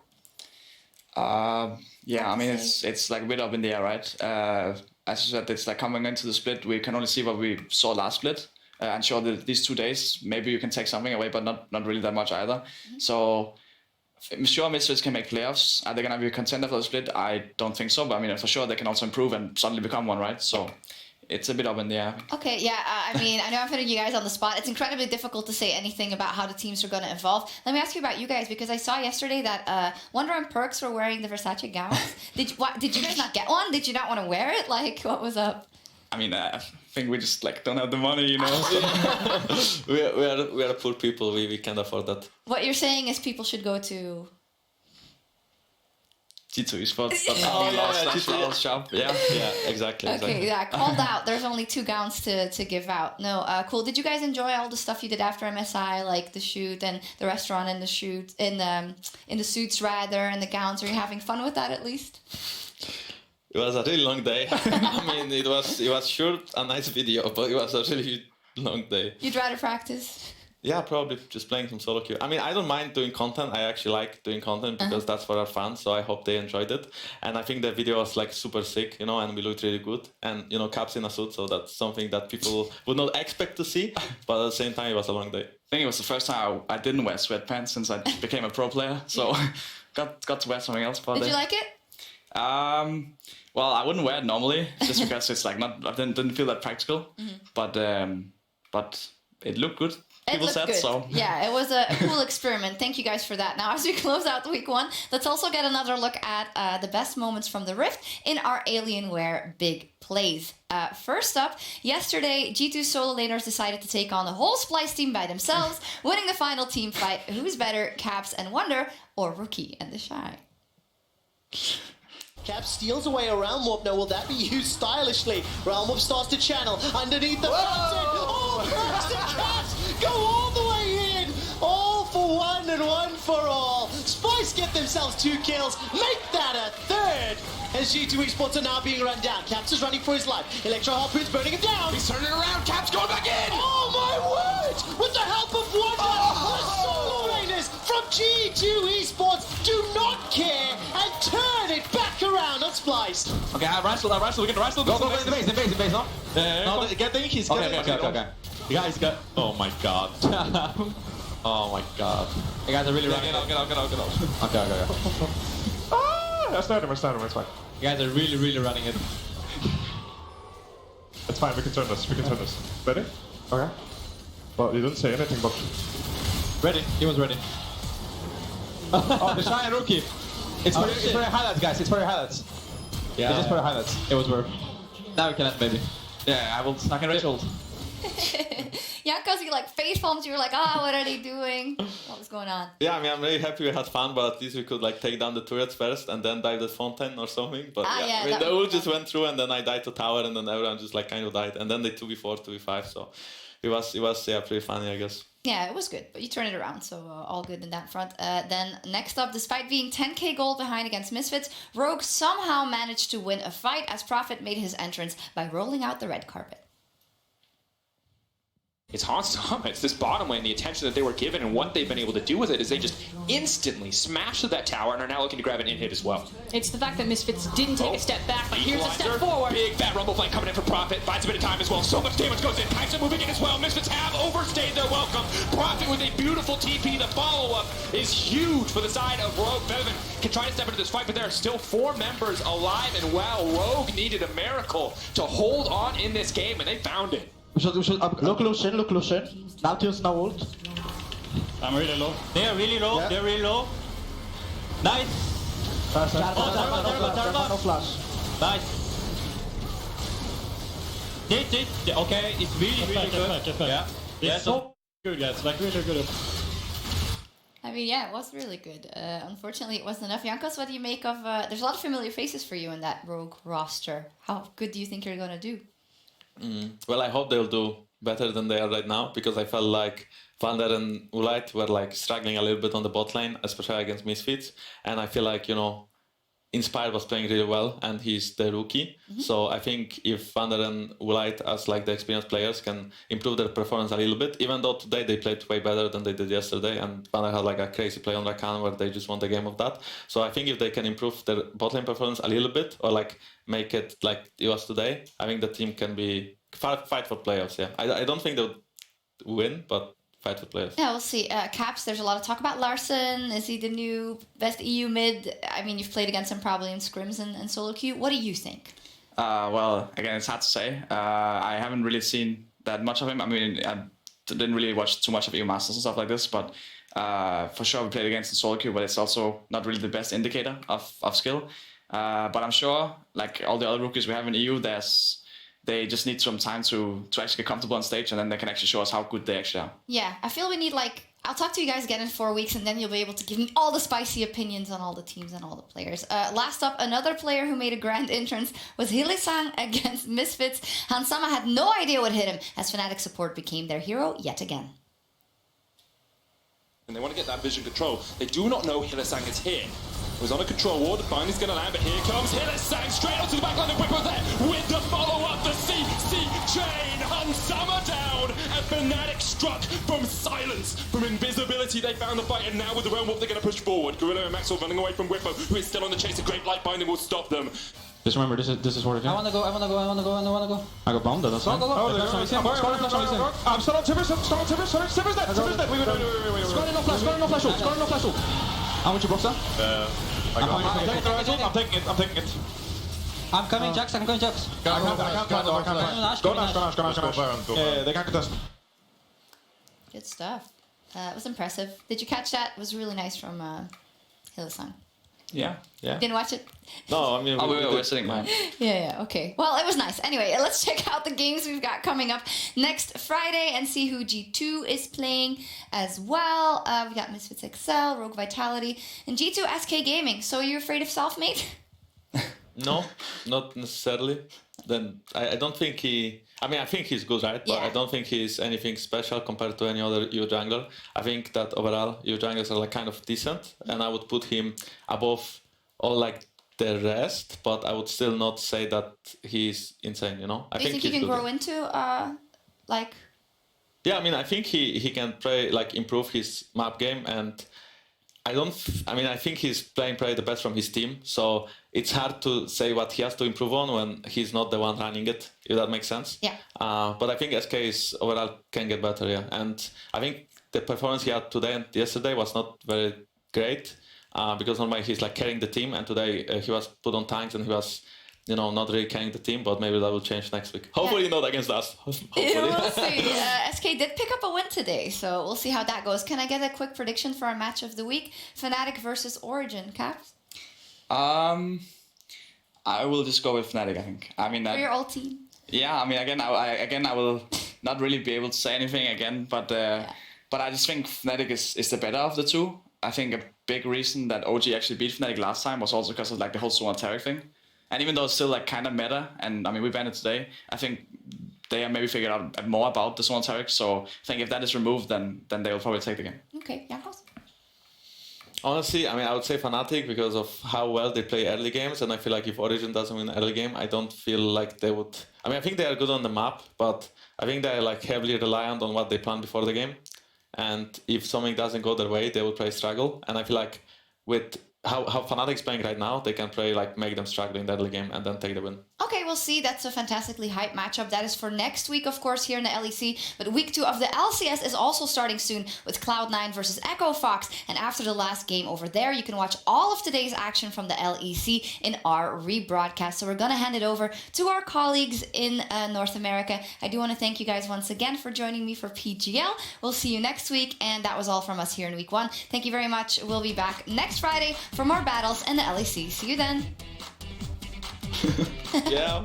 Speaker 16: Yeah, I mean, it's like a bit up in the air, right? As you said, it's like coming into the split, we can only see what we saw last split. And sure, these 2 days, maybe you can take something away, but not really that much either. So I'm sure Misfits can make playoffs. Are they going to be a contender for the split? I don't think so, but I mean, for sure, they can also improve and suddenly become one, right? So it's a bit up in the air.
Speaker 1: Okay, yeah, I mean, I know I'm putting you guys on the spot. It's incredibly difficult to say anything about how the teams are going to evolve. Let me ask you about you guys, because I saw yesterday that Wonder and Perks were wearing the Versace gowns. Did you guys not get one? Did you not want to wear it? Like, what was up?
Speaker 16: I mean, I think we just like don't have the money, you know.
Speaker 15: we are poor people. We can't afford that.
Speaker 1: What you're saying is people should go to
Speaker 16: G2 Esports.
Speaker 15: G2 shop. Yeah, exactly.
Speaker 1: Okay, yeah, called out. There's only 2 gowns to give out. No, cool. Did you guys enjoy all the stuff you did after MSI, like the shoot and the restaurant and the shoot in the suits rather and the gowns? Are you having fun with that at least?
Speaker 15: It was a really long day. I mean, it was sure a nice video, but it was a really long day.
Speaker 1: You'd rather practice?
Speaker 15: Yeah, probably just playing some solo queue. I mean, I don't mind doing content. I actually like doing content because that's for our fans. So I hope they enjoyed it. And I think the video was like super sick, you know, and we looked really good. And, you know, Caps in a suit. So that's something that people would not expect to see. But at the same time, it was a long day.
Speaker 16: I think it was the first time I didn't wear sweatpants since I became a pro player. So got to wear something else for
Speaker 1: Did you like it?
Speaker 16: Well, I wouldn't wear it normally just because it's like not. I didn't feel that practical. But it looked good. People said
Speaker 1: good.
Speaker 16: So.
Speaker 1: Yeah, it was a cool experiment. Thank you guys for that. Now, as we close out week 1, let's also get another look at the best moments from the Rift in our Alienware big plays. First up, yesterday, G2 solo laners decided to take on the whole Splice team by themselves, winning the final team fight. Who's better, Caps and Wonder, or Rookie and the Shy?
Speaker 6: Cap steals away a Realm Warp. Now, will that be used stylishly? Realm Warp starts to channel underneath the fountain. Oh, Perks and Caps go all the way in. All for one and one for all. Spice get themselves 2 kills. Make that a 3rd. As G2 Esports are now being run down. Caps is running for his life. Electro Harpoon's burning him down.
Speaker 3: He's turning around. Caps going back in.
Speaker 6: Oh, my word. With the help of Wonder, the solo laners from G2 Esports do not care and turn it back around on Splice.
Speaker 4: Okay, I wrestle, we can wrestle. Go, in the base, no?
Speaker 3: No, get the Inkies.
Speaker 4: Okay. The guys got... Oh my god. Oh my god. You guys are really running.
Speaker 3: Get out.
Speaker 4: Okay. I started him, it's fine. You guys are really running it. It's fine, we can turn this. Ready? Okay. Well, you didn't say anything, but... Ready. He was ready. Oh, the Shy and Rookie. It's for your highlights, guys. It's for your highlights. Yeah. It's just for your highlights. It was worth. Now we can end, baby. Yeah, I will snack and Rachel.
Speaker 1: Yeah, because you like face palms, you were like, what are they doing? What was going on?
Speaker 15: Yeah, I mean, I'm really happy we had fun, but at least we could like take down the turrets first and then dive the fountain or something. But I mean, the ult just went through and then I died to tower and then everyone just like kind of died. And then they 2v4, 2v5, so it was pretty funny, I guess.
Speaker 1: Yeah, it was good, but you turned it around, so all good in that front. Then next up, despite being 10k gold behind against Misfits, Rogue somehow managed to win a fight as Prophet made his entrance by rolling out the red carpet.
Speaker 17: It's Hansama. It's this bottom lane, the attention that they were given, and what they've been able to do with it is they just instantly smashed that tower and are now looking to grab an in-hit as well.
Speaker 2: It's the fact that Misfits didn't take a step back, but here's a step forward.
Speaker 17: Big fat rumble flame coming in for Prophet. Finds a bit of time as well. So much damage goes in. Kaisa moving in as well. Misfits have overstayed their welcome. Prophet with a beautiful TP. The follow-up is huge for the side of Rogue. Bevan can try to step into this fight, but there are still 4 members alive, and wow, Rogue needed a miracle to hold on in this game, and they found it.
Speaker 4: We should look Lucian. Now Tills, now ult.
Speaker 18: I'm really low. They are really low.
Speaker 4: Yeah.
Speaker 18: They're really low. Nice.
Speaker 4: No flash.
Speaker 18: Nice. Okay, it's really good.
Speaker 4: Yeah.
Speaker 18: It's so good, guys. Like really good.
Speaker 1: I mean, yeah, it was really good. Unfortunately, it wasn't enough. Jankos, what do you make of... there's a lot of familiar faces for you in that Rogue roster. How good do you think you're going to do?
Speaker 15: Well, I hope they'll do better than they are right now, because I felt like Vander and Ulite were like struggling a little bit on the bot lane, especially against Misfits. And I feel like, you know, Inspired was playing really well, and he's the rookie. So I think if Vander and Woolite, as like the experienced players, can improve their performance a little bit, even though today they played way better than they did yesterday, and Vander had like a crazy play on Rakan where they just won the game of that. So I think if they can improve their bot lane performance a little bit, or like make it like it was today, I think the team can be fight for playoffs. Yeah, I don't think they'll win, but fight for players.
Speaker 1: Yeah, we'll see. Caps, there's a lot of talk about Larson. Is he the new best EU mid? I mean, you've played against him probably in scrims and solo queue. What do you think?
Speaker 16: Well, again, it's hard to say. I haven't really seen that much of him. I mean, I didn't really watch too much of EU Masters and stuff like this, but for sure we played against in solo queue, but it's also not really the best indicator of skill. But I'm sure, like all the other rookies we have in EU, they just need some time to actually get comfortable on stage, and then they can actually show us how good they actually are.
Speaker 1: Yeah, I feel we need I'll talk to you guys again in 4 weeks, and then you'll be able to give me all the spicy opinions on all the teams and all the players. Last up, another player who made a grand entrance was Hillesang against Misfits. Hansama had no idea what hit him, as Fnatic support became their hero yet again.
Speaker 5: And they want to get that vision control. They do not know Hillesang is here. It was on a control ward, finally he's going to land, but here comes Hillesang straight onto the back line of Whipper there with the follow-up, the CC chain, Hansama down, and Fnatic struck from silence, from invisibility. They found the fight, and now with the Realm Warp, they're going to push forward. Gorilla and Maxwell running away from Whipper, who is still on the chase. A great light binding will stop them.
Speaker 18: Just remember, this is what it is. I wanna go. I got bombed, that's fine.
Speaker 4: I'm still on Timbers, Timbers dead.
Speaker 18: Scoring no flash ult. How much you Broxa?
Speaker 4: I'm taking it.
Speaker 18: I'm coming, Jax.
Speaker 4: I can't. Go Nash. Yeah, they can't contest.
Speaker 1: Good stuff. It was impressive. Did you catch that? It was really nice from Hillesang.
Speaker 16: Yeah.
Speaker 1: Didn't watch it?
Speaker 15: No, I mean,
Speaker 16: we were sitting there.
Speaker 1: Yeah, okay. Well, it was nice. Anyway, let's check out the games we've got coming up next Friday and see who G2 is playing as well. We got Misfits XL, Rogue Vitality, and G2 SK Gaming. So are you afraid of Selfmade?
Speaker 15: No, not necessarily. Then I don't think I think he's good, right? But I don't think he's anything special compared to any other EU jungler. I think that overall EU junglers are like kind of decent, and I would put him above all like the rest. But I would still not say that he's insane. You know,
Speaker 1: Do you think he can grow into like?
Speaker 15: Yeah, I mean, I think he can play like improve his map game, and I think he's playing probably the best from his team. So it's hard to say what he has to improve on when he's not the one running it, if that makes sense.
Speaker 1: Yeah.
Speaker 15: But I think SK is overall can get better, yeah. And I think the performance he had today and yesterday was not very great because normally he's like carrying the team, and today he was put on tanks and he was, not really carrying the team, but maybe that will change next week. Hopefully not against us. Hopefully.
Speaker 1: We'll see. SK did pick up a win today, so we'll see how that goes. Can I get a quick prediction for our match of the week? Fnatic versus Origin, Caps?
Speaker 16: I will just go with Fnatic, I think. I mean,
Speaker 1: for your old team?
Speaker 16: Yeah, I mean, I will not really be able to say anything again, but I just think Fnatic is the better of the two. I think a big reason that OG actually beat Fnatic last time was also because of like the whole Swan Tarek thing. And even though it's still like kind of meta, and I mean we banned it today, I think they have maybe figured out more about the Swan Tarek. So I think if that is removed, then they will probably take the game.
Speaker 1: Okay, Jankos?
Speaker 15: Honestly, I mean, I would say Fnatic because of how well they play early games, and I feel like if Origin doesn't win early game, I don't feel like they would. I mean, I think they are good on the map, but I think they are like heavily reliant on what they plan before the game. And if something doesn't go their way, they will play struggle. And I feel like with how Fnatic's playing right now, they can play like make them struggle in the early game and then take the win.
Speaker 1: Okay, we'll see. That's a fantastically hype matchup. That is for next week, of course, here in the LEC. But week 2 of the LCS is also starting soon with Cloud9 versus Echo Fox. And after the last game over there, you can watch all of today's action from the LEC in our rebroadcast. So we're going to hand it over to our colleagues in North America. I do want to thank you guys once again for joining me for PGL. We'll see you next week. And that was all from us here in week 1. Thank you very much. We'll be back next Friday for more battles in the LEC. See you then.
Speaker 15: Yeah.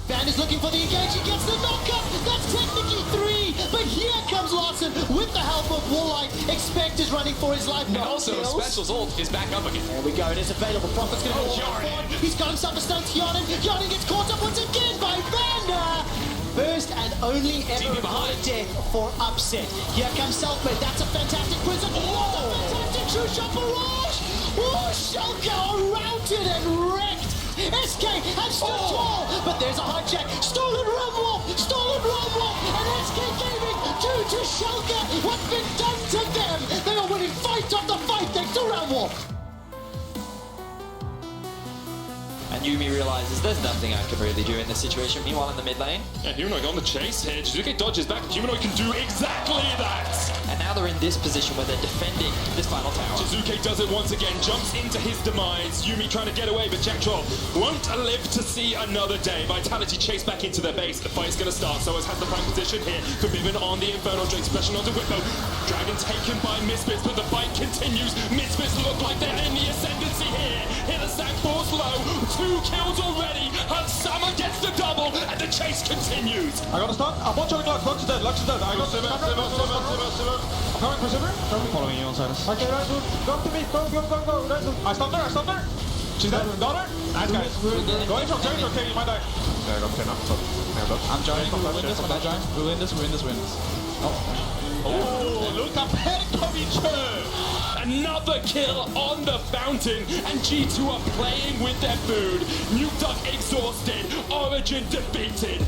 Speaker 6: Van is looking for the engage. He gets the knockup. That's technically 3, but here comes Larson. Prison with the help of Warlight. Expect is running for his life.
Speaker 17: And also, Special's ult is back up again.
Speaker 6: There we go, it is available. Prophet's going to go forward. He's got himself a stun to Yarnin. Yarnin gets caught up once again by Vander. First and only ever death for Upset. Here comes Selfmade. That's a fantastic prison. What a fantastic true shot barrage. Oh, Schalke are routed and wrecked. SK have stood tall, but there's a hijack. Stolen Rumwalk, and SK Gaming due to Schalke. What's been done to them? They are winning fight after fight thanks to Rumwalk.
Speaker 12: And Yumi realizes there's nothing I can really do in this situation. Meanwhile, in the mid lane.
Speaker 5: Yeah, Humanoid on the chase here. Jizuke dodges back. Humanoid can do exactly that.
Speaker 12: And now they're in this position where they're defending this final tower.
Speaker 5: Jizuke does it once again, jumps into his demise. Yumi trying to get away, but Jack Troll won't live to see another day. Vitality chase back into their base. The fight's going to start. Soaz has the prime position here. Forbidden on the Inferno Drake, splashing onto Whippo. Dragon taken by Misfits, but the fight continues. Misfits look like they're in the ascendancy here. Here the sack falls low. 2 kills already. Hansama gets the double, and the chase continues.
Speaker 4: I got a stun. I'm one shotting Lux. Lux is dead. I got Siva. I'm coming for Siva.
Speaker 18: I'm following you on Silas.
Speaker 4: Okay, right, dude. Go to me. Go. I stunned her. She's dead. Got her. Nice, guys. Going from James. Okay, you might die. Yeah, I got 10 up. So, I'm joining. We win this. We win this.
Speaker 5: Oh, look up ahead, Kovic! Another kill on the fountain, and G2 are playing with their food. Nuke Duck exhausted, Origin defeated.